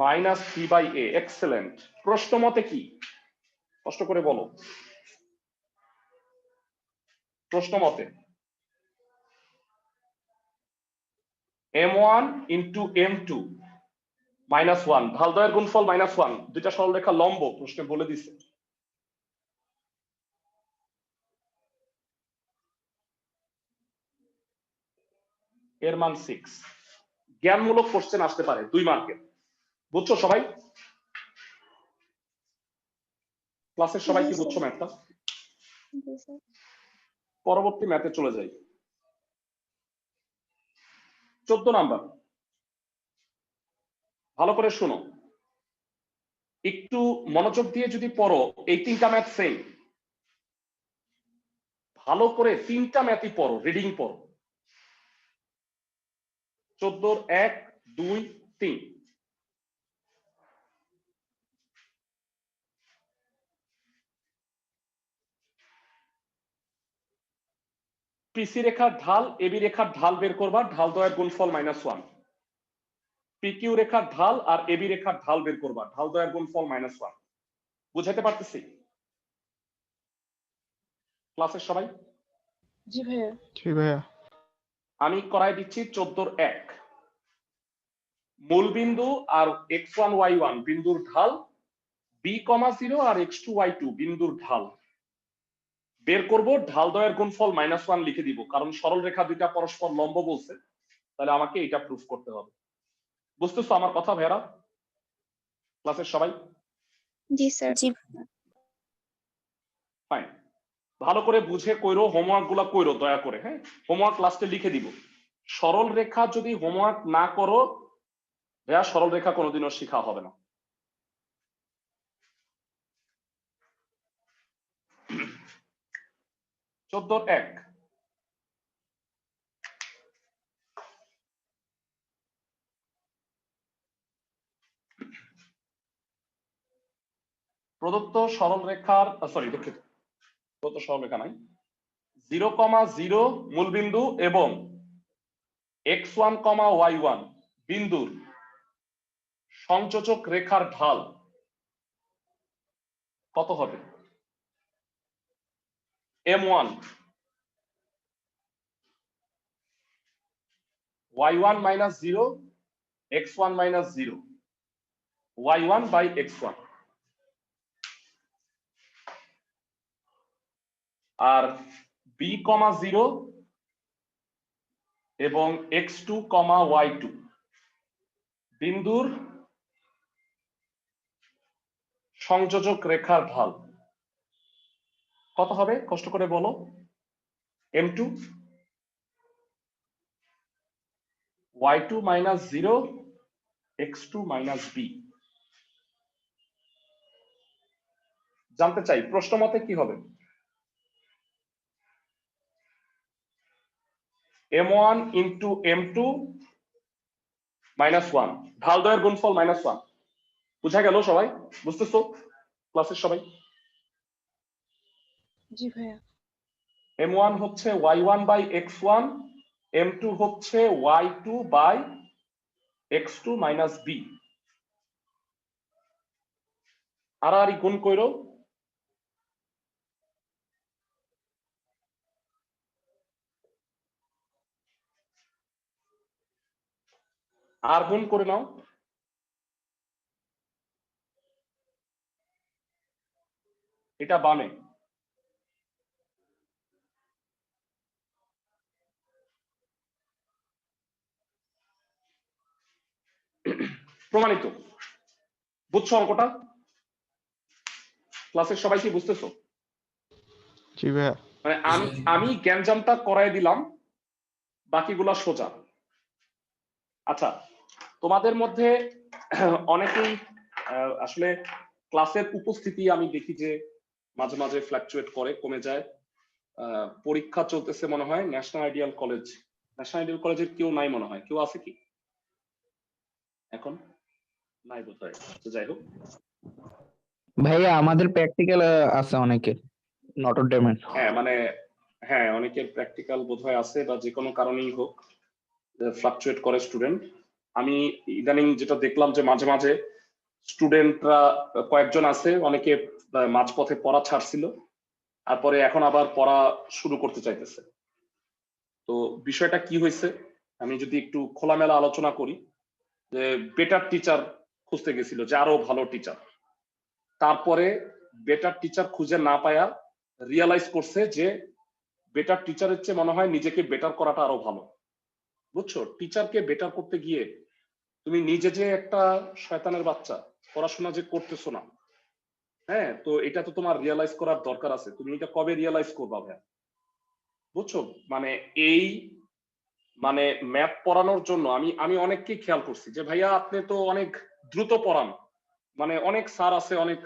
-3/a। এক্সেলেন্ট। প্রশ্ন মতে কি? কষ্ট করে বলো। প্রশ্ন মতে m1 * m2 -1, ঢাল দ্বয়ের গুণফল -1, দুইটা সরল রেখা লম্ব, প্রশ্নে বলে দিছে। এর মান 6। জ্ঞানমূলক কোশ্চেন আসতে পারে 2 মার্কের, বুঝছো সবাই? ক্লাসের সবাই কি জি বুঝছো স্যার। ম্যাথটা? জি স্যার। পরবর্তী ম্যাথে চলে যাই। 14 নাম্বার, ভালো করে শোনো, একটু মনোযোগ দিয়ে যদি পড়ো, এই 3টা ম্যাথ সেম। ভালো করে 3টা ম্যাথই পড়ো, রিডিং পড়ো। 14 1 2 3। পিসি রেখার ঢাল এবি রেখার ঢাল বের করবা, ঢাল দ্বয়ের গুণফল -1। পিকিউ রেখার ঢাল আর এবি রেখার ঢাল বের করবা, ঢাল দ্বয়ের গুণফল -1। বুঝাতে পারতেছি ক্লাসের সবাই? জি ভাইয়া। জি ভাইয়া। আমি করাই দিচ্ছি 14 1। মূল বিন্দু আর x1 y1 বিন্দুর ঢাল, b,0 আর x2 y2 বিন্দুর ঢাল বের করব, ঢাল দ্বয়ের গুণফল -1 লিখে দিব, কারণ সরল রেখা দুইটা পরস্পর লম্ব বলছে, তাহলে আমাকে এটা প্রুফ করতে হবে। বুঝতেছো আমার কথা ভাইরা ক্লাসের সবাই? জি স্যার। জি ফাইন, ভালো করে বুঝে কইরো, হোমওয়ার্ক গুলা কইরো দয়া করে, হ্যাঁ? হোমওয়ার্ক লাস্টে লিখে দিব, সরল রেখা যদি হোমওয়ার্ক না করো ভাইয়া সরল রেখা কোনোদিনও শেখা হবে না। চোদ্দোর এক, প্রদত্ত সরল রেখার দুঃখিত, প্রদত্ত সরল রেখা নাই, 0,0 মূলবিন্দু এবং x1, y1 বিন্দুর সংযোজক রেখার ঢাল কত হবে? m1 y1 minus 0 x1 minus 0 y1 by x1 R b, 0 এবং x2, y2 বিন্দুর সংযোজক রেখার ঢাল কত হবে? কষ্ট করে বলো। m2 y2 minus 0 x2 minus b। জানতে চাই প্রশ্ন মতে কি হবে? m1 into m2 minus 1, ঢাল দ্বয়ের গুণফল -1। বুঝা গেল সবাই? বুঝতেছো ক্লাসের সবাই? জি ভাইয়া। m1 হচ্ছে y1 by x1, m2 হচ্ছে y2 by x2 minus b। আর গুণ কইরো। আর গুণ করে নাও। এটা বামে। প্রমাণিত। বুঝছো অঙ্কটা? ক্লাসের সবাই কি বুঝতেছো? জি ভাইয়া। মানে আমি জ্ঞানজামটা করাই দিলাম, বাকিগুলা সোজা। আচ্ছা, তোমাদের মধ্যে অনেকেই আসলে ক্লাসের উপস্থিতি আমি দেখি যে মাঝে মাঝে ফ্ল্যাকচুয়েট করে, কমে যায়। পরীক্ষা চলতেছে মনে হয় national ideal college. National ideal কলেজের কেউ নাই মনে হয়। কেউ আছে কি এখন? নাই বোধ হয়। যাই হোক, ভাইয়া আমাদের প্র্যাকটিক্যাল আছে অনেকের নটর ডেমের। হ্যাঁ অনেকের প্র্যাকটিক্যাল বোধহয় আছে, বা যে কোনো কারণেই হোক ফ্লাকচুয়েট করে স্টুডেন্ট। আমি ইদানিং যেটা দেখলাম যে মাঝে মাঝে স্টুডেন্টরা কয়েকজন আছে, অনেকে মাঝপথে পড়া ছাড়ছিল, তারপরে এখন আবার পড়া শুরু করতে চাইতেছে। তো বিষয়টা কি হয়েছে আমি যদি একটু খোলামেলা আলোচনা করি, যে বেটার টিচার খুঁজতে গেছিল, যে আরো ভালো টিচার। তারপরে বেটার টিচার খুঁজে না পায়া রিয়ালাইজ করছে যে বেটার টিচারের চেয়ে মনে হয় নিজেকে বেটার করাটা আরো ভালো। বুঝছো? টিচারকে বেটার করতে গিয়ে তুমি নিজে যে একটা শয়তানের বাচ্চা, পড়াশোনা যে করতেছো না, হ্যাঁ, তো এটা তো তোমার রিয়ালাইজ করার দরকার আছে। তুমি এটা কবে রিয়ালাইজ করবা ভাই? বুঝছো? মানে এই ম্যাথ পড়ানোর জন্য আমি অনেককেই খেয়াল করছি যে ভাইয়া আপনি তো অনেক দ্রুত পড়ান, মানে অনেক স্যার আছে অনেক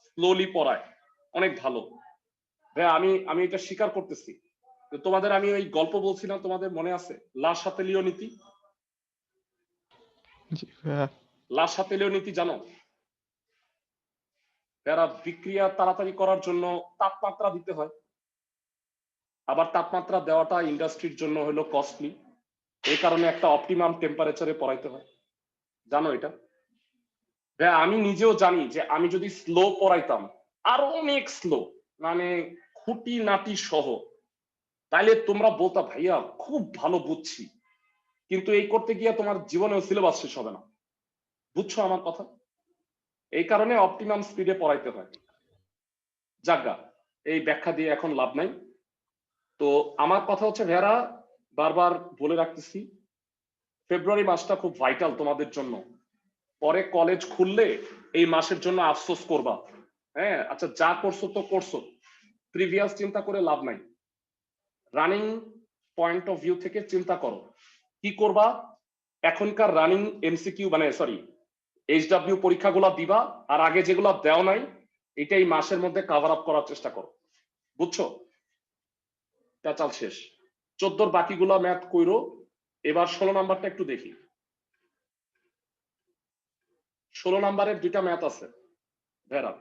স্লোলি পড়ায়, অনেক ভালো। ভাইয়া আমি এটা স্বীকার করতেছি। তোমাদের আমি ওই গল্প বলছিলাম, তোমাদের মনে আছে লা শাতেলীয় নীতি? জি ভাইয়া। লা শাতেলীয় নীতি জানো? যারা বিক্রিয়া তাড়াতাড়ি করার জন্য তাপমাত্রা দিতে হয়, আবার তাপমাত্রা দেওয়াটা ইন্ডাস্ট্রির জন্য হলো কস্টলি, এই কারণে একটা অপটিমাম টেম্পারেচারে পড়াইতে হয়। জানো এটা? ভাইয়া আমি নিজেও জানি যে আমি যদি স্লো পড়াইতাম, আরো অনেক স্লো, মানে খুঁটি নাটি সহ, তাইলে তোমরা বলতা ভাইয়া খুব ভালো বুঝছি, কিন্তু এই করতে গিয়ে তোমার জীবনেও সিলেবাস শেষ হবে না। বুঝছো আমার কথা? এই কারণে অপটিমাম স্পিডে পড়াইতে হয়। জাগা এই ব্যাখ্যা দিয়ে এখন লাভ নাই। তো আমার কথা হচ্ছে ভাইয়ারা, বারবার বলে রাখতেছি, ফেব্রুয়ারি মাসটা খুব ভাইটাল তোমাদের জন্য। পরে কলেজ খুললে এই মাসের জন্য আফসোস করবা। হ্যাঁ, আচ্ছা যা করছো তো করছো, প্রিভিয়াস চিন্তা করে লাভ নাই। রানিং পয়েন্ট অফ ভিউ থেকে চিন্তা করো কি করবা। এখনকার রানিং এমসিকিউ মানে সরি এইচডব্লিউ পরীক্ষাগুলো দিবা, আর আগে যেগুলো দেও নাই এটাই মাসের মধ্যে কভার আপ করার চেষ্টা করো, বুঝছো? পেঁচাল শেষ। 14 বাকিগুলো ম্যাথ কইরো। এবার 16 নাম্বারটা একটু দেখি। 16 নাম্বারের দুইটা ম্যাথ আছে। ভেরা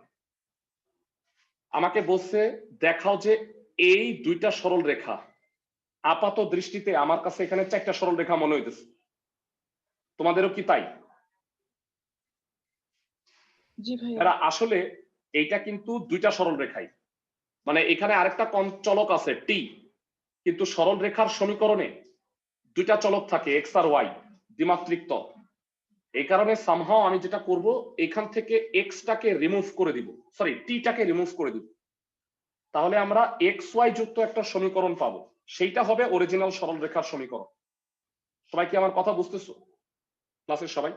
আমাকে বলছে দেখাও যে এই দুইটা সরল রেখা, আপাত দৃষ্টিতে আমার কাছে এখানে 4টা সরল রেখা মনে হইতেছে, তোমাদেরও কি তাই? জি ভাইয়া। এরা আসলে এইটা কিন্তু দুইটা সরল রেখাই, মানে এখানে আরেকটা চলক আছে টি, কিন্তু সরল রেখার সমীকরণে দুইটা চলক থাকে এক্স আর ওয়াই, দ্বিমাত্রিক তল। এই কারণে সামহাও আমি যেটা করব এখান থেকে এক্সটাকে রিমুভ করে দিব, সরি টিটাকে রিমুভ করে দিব, তাহলে আমরা এক্স ওয়াই যুক্ত একটা সমীকরণ পাবো, সেইটা হবে অরিজিনাল সরল রেখার সমীকরণ। সবাই কি আমার কথা বুঝতেছো ক্লাসের সবাই?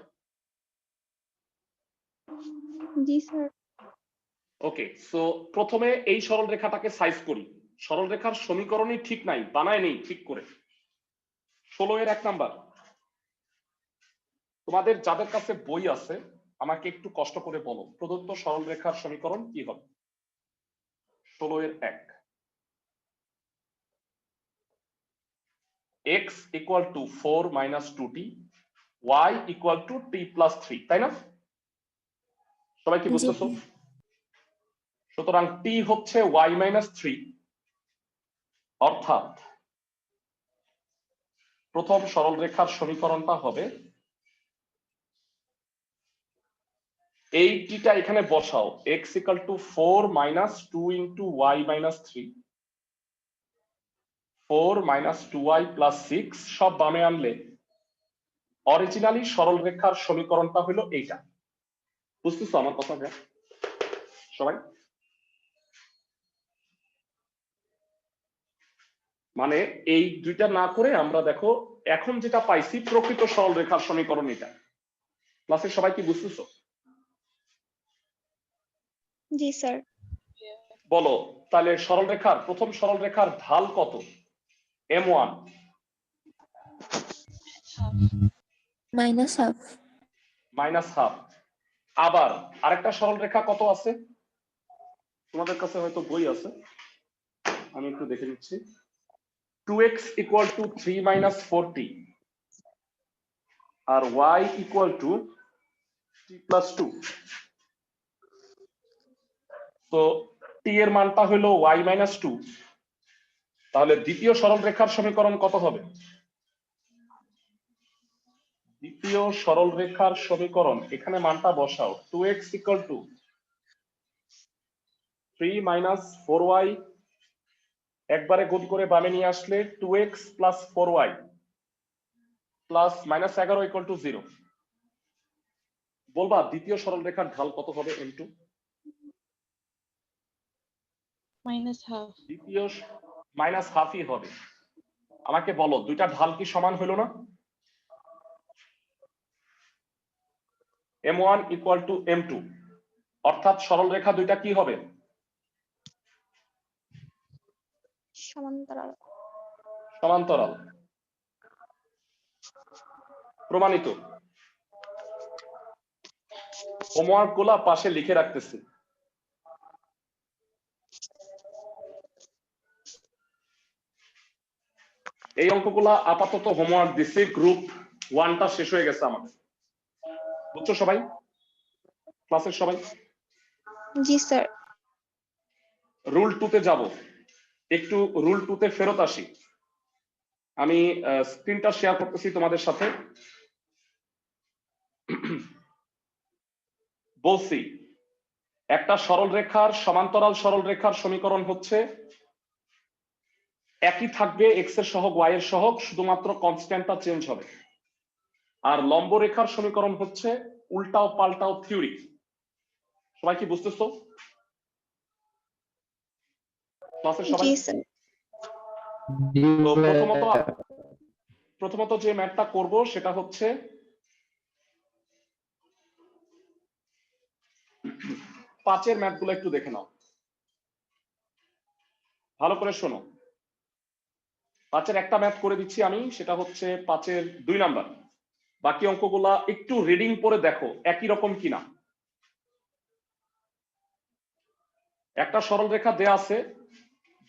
জি স্যার। ওকে, সো প্রথমে এই সরল রেখাটাকে সাইজ করি। সরল রেখার সমীকরণই ঠিক নাই, বানায় নেই ঠিক করে। 16 এর 1 নাম্বার, তোমাদের যাদের কাছে বই আছে আমাকে একটু কষ্ট করে বলো প্রদত্ত সরল রেখার সমীকরণ কি হবে। 16 এর 1, x equal to 4 minus 2t, y equal to t plus 3, তাই না? সবাই কি জি বুঝতেছো? ভাইয়া। সুতরাং t হচ্ছে y minus 3, অর্থাৎ প্রথম সরল রেখার সমীকরণটা হবে এই টিটা এখানে বসাও, x equal to 4 minus 2 into y minus 3, 4 minus 2y plus 6 সব বামে আনলে অরিজিনালি সরল রেখার সমীকরণটা হলো এইটা। বুঝতেছো আমার কথা সবাই? মানে এই দুইটা না করে আমরা দেখো এখন যেটা পাইছি প্রকৃত সরল রেখার সমীকরণ এটা। ক্লাসের সবাই কি বুঝতেছো? জি স্যার। বলো তাহলে সরল রেখার প্রথম সরল রেখার ঢাল কত? m1 minus half. Minus half. আবার আরেকটা সরল রেখা কত আছে? তোমাদের কাছে হয়তো বই আছে, আমি একটু দেখে নিচ্ছি। 2x equal to 3 minus 4t R y equal to t plus 2। তো t এর মানটা হলো y minus 2, তাহলে দ্বিতীয় সরল রেখার সমীকরণ কত হবে? দ্বিতীয় সরল রেখার সমীকরণ এখানে মানটা বসাও, 2x equal to 3 minus 4y, একবারে গুণ করে বামে নিয়ে আসলে 2x plus 4y plus minus 11 equal to 0। বলবা দ্বিতীয় সরল রেখার ঢাল কত হবে m2? Minus half. দ্বিতীয় মাইনাস হাফই হবে। আমাকে বলো দুইটা ঢাল কি সমান হলো না? m1 equal to m2, অর্থাৎ সরল রেখা দুইটা কি হবে? সমান্তরাল। সমান্তরাল। প্রমাণিত। হোমওয়ার্ক গুলা পাশে লিখে রাখতেছি। এই অঙ্কগুলা আপাতত হোমওয়ার্ক দিছি, গ্রুপ 1টা শেষ হয়ে গেছে আমাদের, বুঝছো সবাই? ক্লাসের সবাই? জি স্যার। রুল 2 তে যাব, একটু রুল 2 তে ফেরত আসি। আমি স্ক্রিনটা শেয়ার করতেছি তোমাদের সাথে। বলছি একটা সরল রেখার সমান্তরাল সরল রেখার সমীকরণ হচ্ছে একই থাকবে এক্স এর সহগ ওয়াই এর সহগ, শুধুমাত্র কনস্ট্যান্টটা চেঞ্জ হবে। আর লম্ব রেখার সমীকরণ হচ্ছে উল্টাও পাল্টাও থিওরি। সবাই কি বুঝতেছো ক্লাসের সবাই? জি স্যার। তো প্রথমত যে ম্যাথটা করব সেটা হচ্ছে পাঁচের ম্যাথগুলো একটু দেখে নাও, ভালো করে শোনো। 5-এর একটা ম্যাথ করে দিচ্ছি আমি, সেটা হচ্ছে 5-এর 2 নাম্বার। বাকি অঙ্কগুলা একটু রিডিং পড়ে দেখো একই রকম কিনা। একটা সরল রেখা দেয়া আছে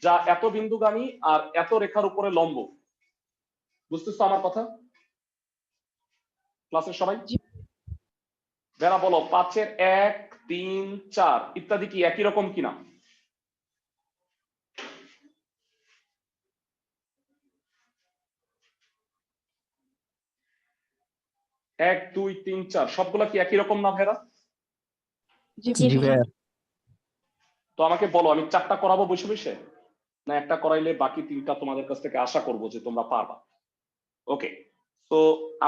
যা এত বিন্দুগামী আর এত রেখার উপরে লম্ব। বুঝতেছো আমার কথা ক্লাসের সবাই? জি। যারা বলো 5-এর 1, 3, 4 ইত্যাদি কি একই রকম কিনা? এক, 2, 3, 4 সবগুলা কি একই রকম না ভেরা? জি জি জি ভাইয়া। ভাইয়া। তো আমাকে বলো, আমি 4টা করাবো বসে বসে, না একটা করাইলে বাকি 3টা তোমাদের কাছ থেকে আশা করবো যে তোমরা পারবা? ওকে, তো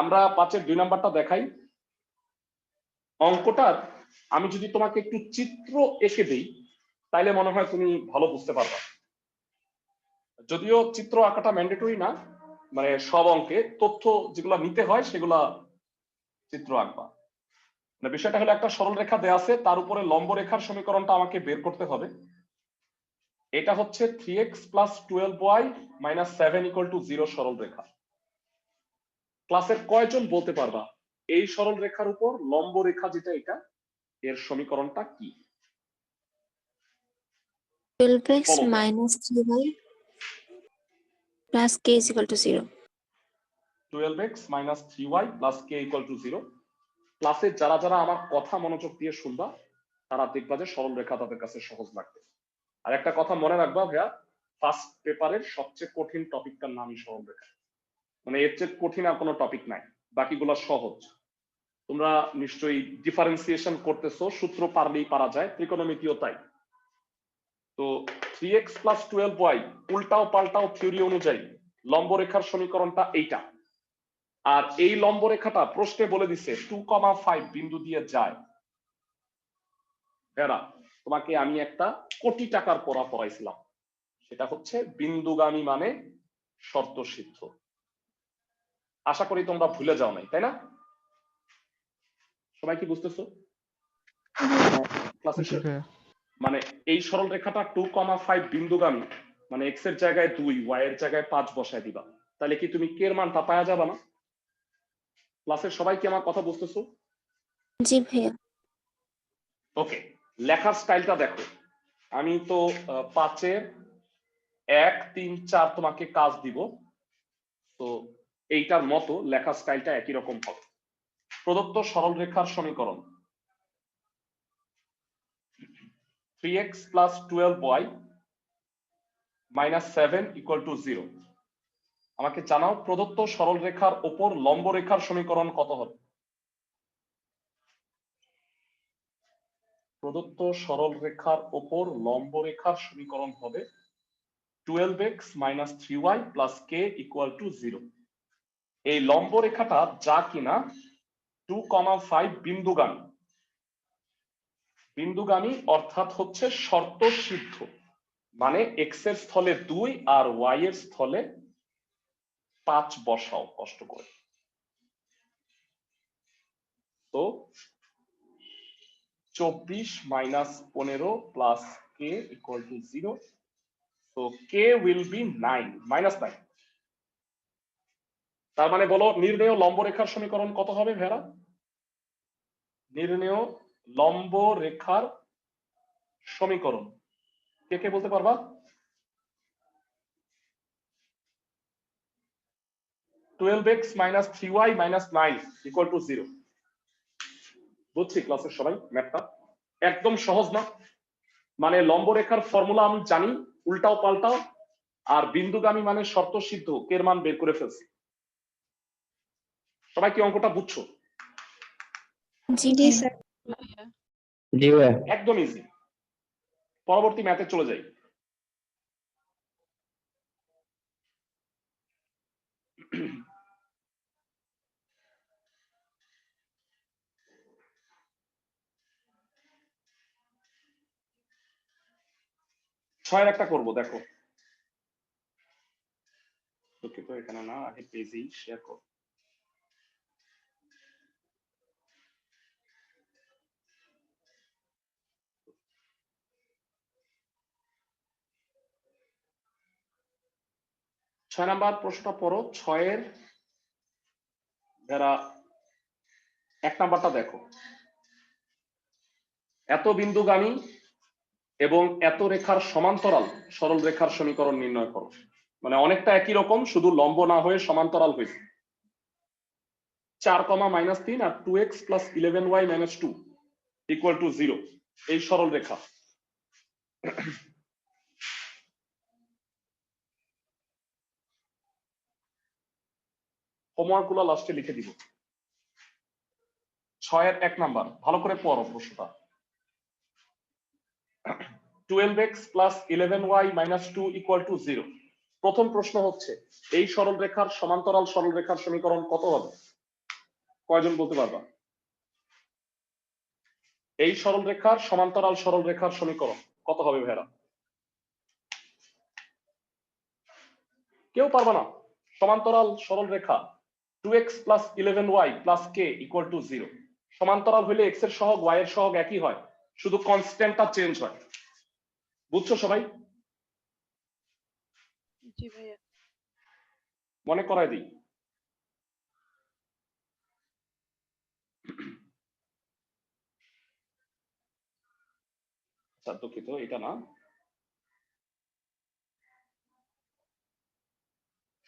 আমরা 5-এর 2 নাম্বারটা দেখাই। অঙ্কটার আমি যদি তোমাকে একটু চিত্র এঁকে দেই তাইলে মনে হয় তুমি ভালো বুঝতে পারবা। যদিও চিত্র আঁকাটা ম্যান্ডেটরি না, মানে সব অঙ্কে তথ্য যেগুলো নিতে হয় সেগুলা চিত্র আঁকবা। মানে বিষয়টা হলো একটা সরল রেখা দেয়া আছে, তার উপরে লম্ব রেখার সমীকরণটা আমাকে বের করতে হবে। এটা হচ্ছে 3x + 12y - 7 = 0 সরল রেখা। ক্লাসের কয়জন বলতে পারবা এই সরল রেখার উপর লম্ব রেখা যেটা এটা এর সমীকরণটা কি? 12x বলো। - 3y + k = 0. 12x - 3y + k = 0। ক্লাসে যারা যারা আমার কথা মনোযোগ দিয়ে শুনবা তারা দেখবা যে সরল রেখা তাদের কাছে সহজ লাগবে। আর একটা কথা মনে রাখবা ভাইয়া, ফার্স্ট পেপারের সবচেয়ে কঠিন টপিকটার নামই সরল রেখা। মানে এর চেয়ে কঠিন আর কোনো টপিক নাই, বাকিগুলো সহজ। তোমরা নিশ্চয়ই ডিফারেন্সিয়েশন করতেছো, সূত্র পারলেই পারা যায়, ত্রিকোণমিতিও তাই। তো 3x + 12y উল্টাও পাল্টাও থিওরি অনুযায়ী লম্ব রেখার সমীকরণটা এইটা। আর এই লম্ব রেখাটা প্রশ্নে বলে দিছে 2,5 বিন্দু দিয়ে যায়। এরা তোমাকে আমি একটা কোটি টাকার পড়া পড়াইছিলাম, সেটা হচ্ছে বিন্দুগামী মানে শর্ত সিদ্ধ। আশা করি তোমরা ভুলে যাও নাই, তাই না? সবাই কি বুঝতেছো ক্লাসের? জি ভাইয়া। মানে এই সরল রেখাটা 2,5 বিন্দুগামী, মানে x এর জায়গায় 2, y এর জায়গায় 5 বসায় দিবা, তাহলে কি তুমি k এর মানটা পাওয়া যাবে না? ক্লাসের সবাই কি আমার কথা বুঝতেছো? জি ভাইয়া। ওকে, লেখার স্টাইলটা দেখো। আমি তো 5-এর 1, 3, 4 তোমাকে কাজ দিব, তো এইটার মতো লেখার স্টাইলটা একই রকম হবে। প্রদত্ত সরল রেখার সমীকরণ 3x + 12y - 7 = 0। আমাকে জানাও প্রদত্ত সরল রেখার উপর লম্ব রেখার সমীকরণ কত হবে? প্রদত্ত সরল রেখার উপর লম্ব রেখার সমীকরণ হবে 12x - 3y + k = 0। এই লম্ব রেখাটা যা কিনা 2,5 বিন্দুগামী, বিন্দুগামী অর্থাৎ হচ্ছে শর্ত সিদ্ধ, মানে x এর স্থলে 2 আর y এর স্থলে 5 বসাও কষ্ট করে। তো 24 - 15 + k = 0। So k will be 9 -9। তার মানে বলো নির্ণেয় লম্ব রেখার সমীকরণ কত হবে ভেরা? নির্ণেয় লম্ব রেখার সমীকরণ কে কে বলতে পারবা? 12x - 3y - 9 = 0। বুঝছি ক্লাসের সবাই ম্যাথটা একদম সহজ না? মানে লম্ব রেখার ফর্মুলা আমি জানি, উল্টাও পাল্টাও, আর বিন্দুগামী মানে শর্ত সিদ্ধ কের মান বের করে ফেলছি। সবাই কি অঙ্কটা বুঝছো? জি জি ভাইয়া। স্যার। ভাইয়া। জি ভাইয়া। একদম ইজি। পরবর্তী ম্যাথে চলে যাই। ছয়ের একটা করব, দেখো। দুঃখিত, এখানে না, আগে পেজেই শেয়ার করো। 6 নাম্বার প্রশ্নটা পড়ো। 6 যারা 1 নাম্বারটা দেখো, এত বিন্দুগামী এবং এত রেখার সমান্তরাল সরল রেখার সমীকরণ নির্ণয় করো। মানে অনেকটা একই রকম, শুধু লম্ব না হয়ে সমান্তরাল হয়েছে। 4, -3 আর 2x + 11y - 2 = 0 এই সরল রেখা। হোমওয়ার্ক গুলো লাস্টে লিখে দিব। 6 1 নাম্বার ভালো করে পড়ো প্রশ্নটা। 12x + 11y - 2 = 0। প্রথম প্রশ্ন হচ্ছে এই সরল রেখার সমান্তরাল সরল রেখার সমীকরণ কত হবে? কয়জন বলতে পারবা? এই সরল রেখার সমান্তরাল সরল রেখার সমীকরণ কত হবে ভাইরা? কেউ পারবা না? সমান্তরাল সরল রেখা 2x + 11y + k = 0। সমান্তরাল হলে x এর সহগ y এর সহগ একই হয়, শুধু কনস্ট্যান্টটা চেঞ্জ হয়। বুঝছো সবাই? জি ভাইয়া। মনে করায় দিই। দুঃখিত, এটা না,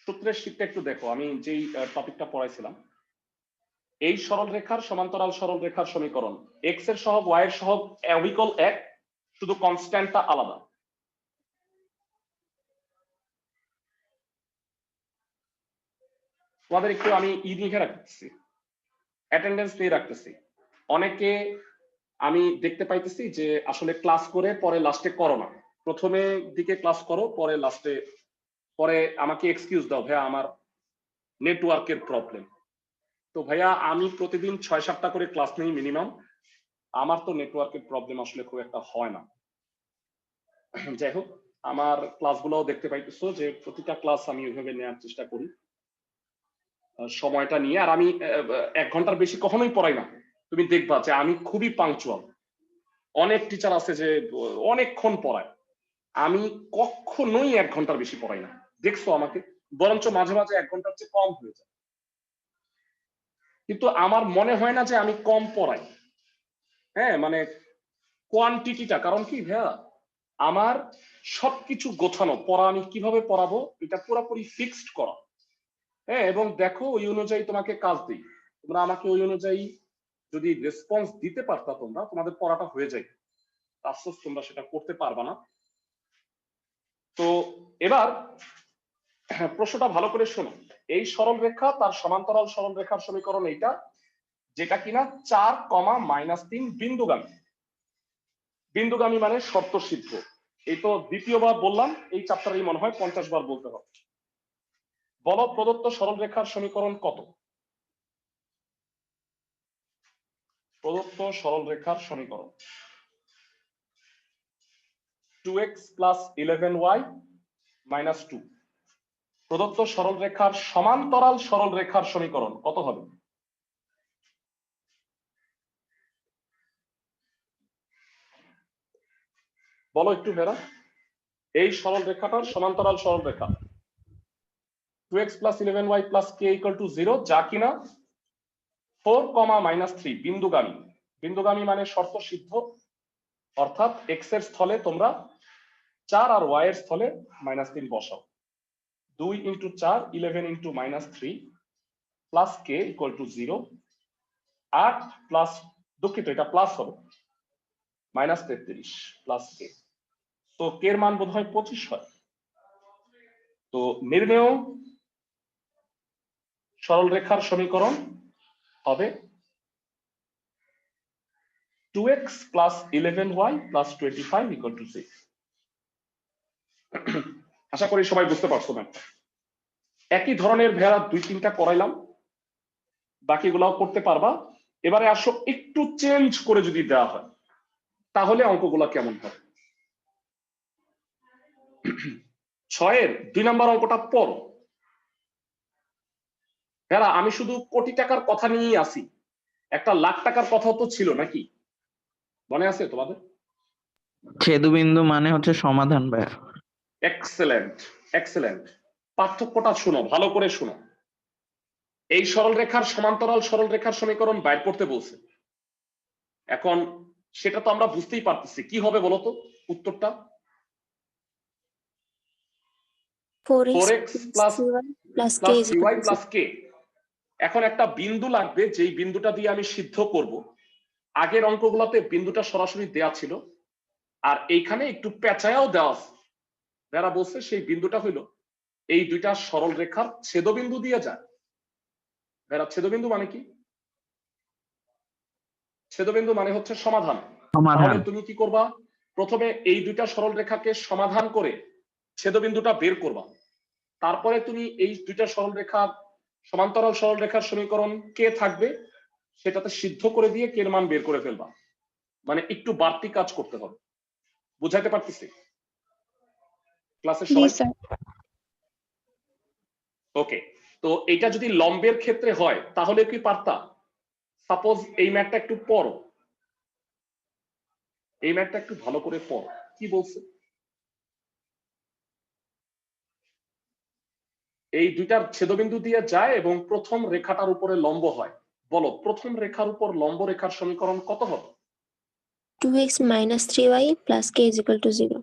সূত্রের শীটটা একটু দেখো। আমি যেই টপিকটা পড়াইছিলাম, এই সরল রেখার সমান্তরাল সরল রেখার সমীকরণ x এর সহগ y এর সহগ অবিকল এক, শুধু কনস্ট্যান্টটা আলাদা। তোমাদের একটু আমি লিখে রাখতেছি, অ্যাটেন্ডেন্স দিয়ে রাখতেছি। অনেকে আমি দেখতে পাইতেছি যে আসলে ক্লাস করে পরে লাস্টে করো না, প্রথমে দিকে ক্লাস করো, পরে লাস্টে পরে আমাকে এক্সকিউজ দাও, ভাইয়া আমার নেটওয়ার্কের প্রবলেম। তো ভাইয়া আমি প্রতিদিন 6-7টা করে ক্লাস নেই মিনিমাম, আমার তো নেটওয়ার্কের প্রবলেম আসলে খুব একটা হয় না। যাই হোক, আমার ক্লাসগুলোও দেখতে পাইতেছো যে প্রতিটা ক্লাস আমি ওইভাবে নেওয়ার চেষ্টা করি সময়টা নিয়ে। আর আমি 1 ঘন্টার বেশি কখনোই পড়াই না। তুমি দেখবা যে আমি খুবই পাংচুয়াল। অনেক টিচার আছে যে অনেকক্ষণ পড়ায়, আমি কখনোই 1 ঘন্টার বেশি পড়াই না। দেখছো আমাকে, বরঞ্চ মাঝে মাঝে 1 ঘন্টার চেয়ে কম হয়ে যায়। কিন্তু আমার মনে হয় না যে আমি কম পড়াই, হ্যাঁ, মানে কোয়ান্টিটিটা। কারণ কি ভাইয়া, আমার সবকিছু গোছানো, পড়া আমি কিভাবে পড়াবো এটা পুরোপুরি ফিক্সড করা, হ্যাঁ। এবং দেখো ওই অনুযায়ী তোমাকে কাজ দিই, তোমরা আমাকে ওই অনুযায়ী যদি রেসপন্স দিতে পারতা তোমরা, তোমাদের পড়াটা হয়ে যায়। আফসোস তোমরা সেটা করতে পারবা না। তো এবার প্রশ্নটা ভালো করে শোনো। এই সরল রেখা তার সমান্তরাল সরল রেখার সমীকরণ এইটা, যেটা কিনা 4, -3 বিন্দুগামী। বিন্দুগামী মানে শর্ত সিদ্ধ। এই তো দ্বিতীয়বার বললাম, এই চ্যাপ্টারেই মনে হয় 50 বার বলতে হবে। বলো প্রদত্ত সরল রেখার সমীকরণ কত? প্রদত্ত সরল রেখার সমীকরণ 2x + 11y - 2। প্রদত্ত সরল রেখার সমান্তরাল সরল রেখার সমীকরণ কত হবে? বলো একটু ভেরা। এই সরল রেখাটার সমান্তরাল সরল রেখা 2x + 11y + k = 0, যা কিনা 4, -3 বিন্দুগামী। বিন্দুগামী মানে শর্ত সিদ্ধ, অর্থাৎ x এর স্থলে তোমরা 4 আর y এর স্থলে -3 বসাও। 2 × 4 11 × -3 প্লাস k = 0। 8 প্লাস, দুঃখিত এটা প্লাস হবে, -33 প্লাস k। তো k এর মান বোধ হয় 25 হয়। তো নির্ণেয় সরল রেখার সমীকরণ হবে 2x + 11y + 25 = 6। আশা করি সবাই বুঝতে পারছো না। একই ধরনের ভেড়া 2-3টা করাইলাম, বাকিগুলাও করতে পারবা। এবারে আসো একটু চেঞ্জ করে যদি দেওয়া হয় তাহলে অঙ্কগুলা কেমন হবে। 6-এর 2 নম্বর অঙ্কটা পড়ো। ভেড়া আমি শুধু কোটি টাকার কথা নিয়েই আসি, 1 লাখ টাকার কথাও তো ছিল নাকি, মনে আছে তোমাদের? ছেদবিন্দু মানে হচ্ছে সমাধান ভাইয়া। Excellent, excellent. পার্থক্যটা শুনো, ভালো করে শুনো। এই সরলরেখার সমান্তরাল সরলরেখার সমীকরণ বাইর করতে বলছে। এখন সেটা তো আমরা বুঝতেই পারতেছি, কি হবে বলতো উত্তরটা? 4x 4x plus 3y plus k plus is 3y equal to plus k। এখন একটা বিন্দু লাগবে, যেই বিন্দুটা দিয়ে আমি সিদ্ধ করব। আগের অঙ্কগুলোতে বিন্দুটা সরাসরি দেয়া ছিল, আর এইখানে একটু পেঁচায়াও দেওয়া আছে। যারা বলছে সেই বিন্দুটা হইল এই দুইটা সরল রেখার ছেদবিন্দু দিয়ে যায়। যারা ছেদবিন্দু মানে কি? ছেদবিন্দু মানে হচ্ছে সমাধান। তাহলে তুমি কি করবা? প্রথমে এই দুইটা সরল রেখাকে সমাধান করে ছেদবিন্দুটা বের করবা। তারপরে তুমি এই দুইটা সরল রেখার সমান্তরাল সরল রেখার সমীকরণ কে থাকবে সেটাতে সিদ্ধ করে দিয়ে কে এর মান বের করে ফেলবা। মানে একটু বাড়তি কাজ করতে হবে। বুঝাইতে পারতেছি ক্লাসের জি সবাই? স্যার। ওকে, তো এটা যদি লম্বের ক্ষেত্রে হয় তাহলে কি পারতা? সাপোজ এই ম্যাথটা একটু পড়ো, এই ম্যাথটা একটু ভালো করে পড়ো, কি বলছে? এই দুইটার ছেদবিন্দু দিয়ে যায় এবং প্রথম রেখাটার উপরে লম্ব হয়। বলো, প্রথম রেখার উপর লম্ব রেখার সমীকরণ কত হবে? 2x minus 3y plus k is equal to 0.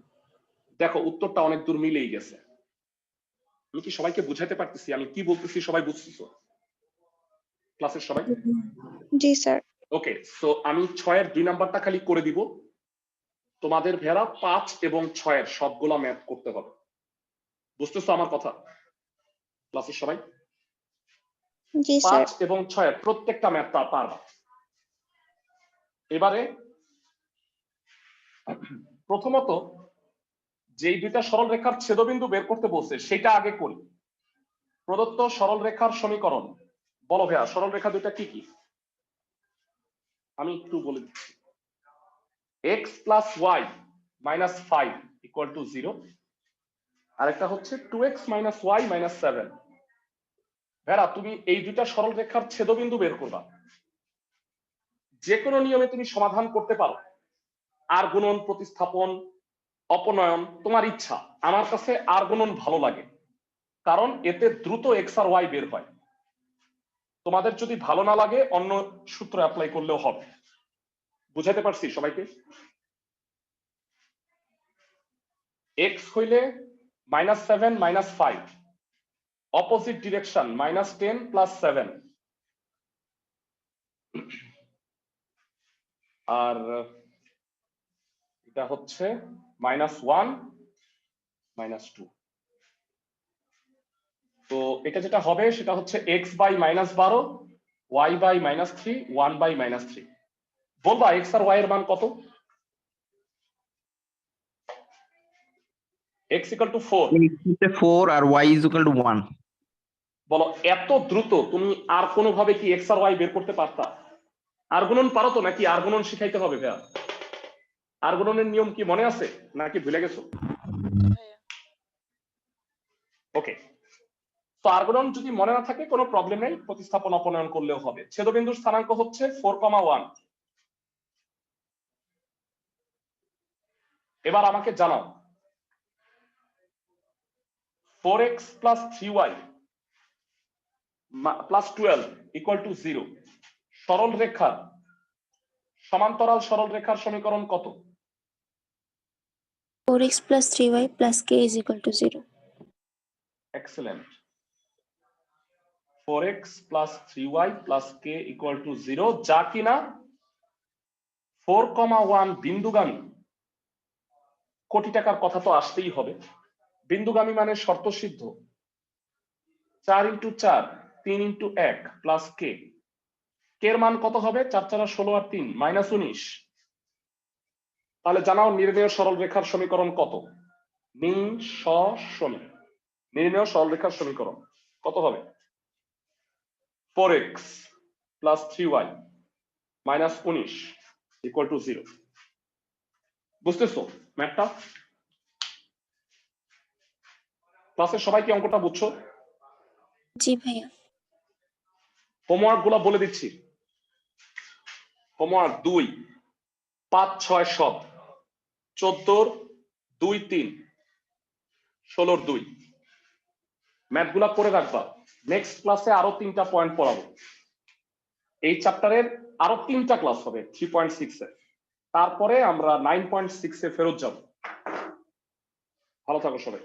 দেখো উত্তরটা অনেক দূর মিলেই গেছে। আমি কি সবাইকে বুঝাইতে পারতেছি আমি কি বলতেছি? সবাই বুঝতেছো ক্লাসের সবাই? জি স্যার। ওকে, সো আমি 6 এর 2 নাম্বারটা খালি করে দিব। তোমাদের ভেড়া 5 এবং 6 এর সবগুলা ম্যাথ করতে হবে। বুঝতেছো আমার কথা ক্লাসের সবাই? জি স্যার। 5 এবং 6 এর প্রত্যেকটা ম্যাথ পারবা। এবারে প্রথমত যেই দুইটা সরল রেখার ছেদবিন্দু বের করতে বলছে সেটা আগে করি। প্রদত্ত সরল রেখার সমীকরণ বলো ভাইয়া, সরল রেখা দুইটা কি কি? আমি একটু বলে দিচ্ছি। x plus y minus 5 equal to 0, আরেকটা হচ্ছে 2x minus y minus 7। ভাইয়া তুমি এই দুইটা সরল রেখার ছেদবিন্দু বের করবা। যে কোনো নিয়মে তুমি সমাধান করতে পারো, আর গুণন, প্রতিস্থাপন, অপনয়ন, তোমার ইচ্ছা। আমার কাছে আর গুণন ভালো লাগে, কারণ এতে দ্রুত এক্স আর ওয়াই বের হয়। তোমাদের যদি ভালো না লাগে অন্য সূত্র অ্যাপ্লাই করলেও হবে। বুঝাইতে পারছি সবাইকে? এক্স হইলে -7 -5, অপোজিট ডিরেকশন -10 + 7, আর এটা হচ্ছে -1 -2। তো এটা যেটা হবে সেটা হচ্ছে x by -12, y by -3, 1 by -3। বলবা x আর y এর মান কত? x = 4, x হচ্ছে 4 আর y = 1। বলো এত দ্রুত তুমি আর কোনোভাবে কি x আর y বের করতে পারতা? আর গুণন পারো তো নাকি আর গুণন শিখাইতে হবে ভাইয়া? আর গুণনের নিয়ম কি মনে আছে নাকি ভুলে গেছো? ওকে, তো আর গুণন যদি মনে না থাকে কোনো প্রবলেম নেই, প্রতিস্থাপন অপনয়ন করলেও হবে। ছেদবিন্দুর স্থানাঙ্ক হচ্ছে 4,1। এবার আমাকে জানাও 4x plus 3y plus 12 equal to 0 সরল রেখার সমান্তরাল সরল রেখার সমীকরণ কত? 4x plus 3y plus k is equal to 0. Excellent. 4x plus 3y plus k equal to 0, যা কিনা 4,1 বিন্দুগামী। কোটি টাকার কথা তো আসতেই হবে। বিন্দুগামী মানে শর্ত সিদ্ধ। 4 × 4 3 × 1 প্লাস k। এর মান কত হবে? 4 4 16 আর 3 -19। তাহলে জানাও নির্ণেয় সরল রেখার সমীকরণ কত? নির্ণেয় সরল রেখার সমীকরণ কত হবে? 4x plus 3y minus 19 equal to 0। বুঝতেছো ম্যাথটা? ক্লাসের সবাই কি অঙ্কটা বুঝছো? জি ভাইয়া। হোমওয়ার্ক গুলো বলে দিচ্ছি। হোমওয়ার্ক 2, 5 6 সব, 14 2 3, 16 2, ম্যাথগুলা করে রাখবা, নেক্সট ক্লাসে আরো 3টা পয়েন্ট পড়াবো। এই চ্যাপ্টারের আরো 3টা ক্লাস হবে 3.6 এ, তারপরে আমরা 9.6 এ ফেরত যাব। ভালো থাকো সবাই।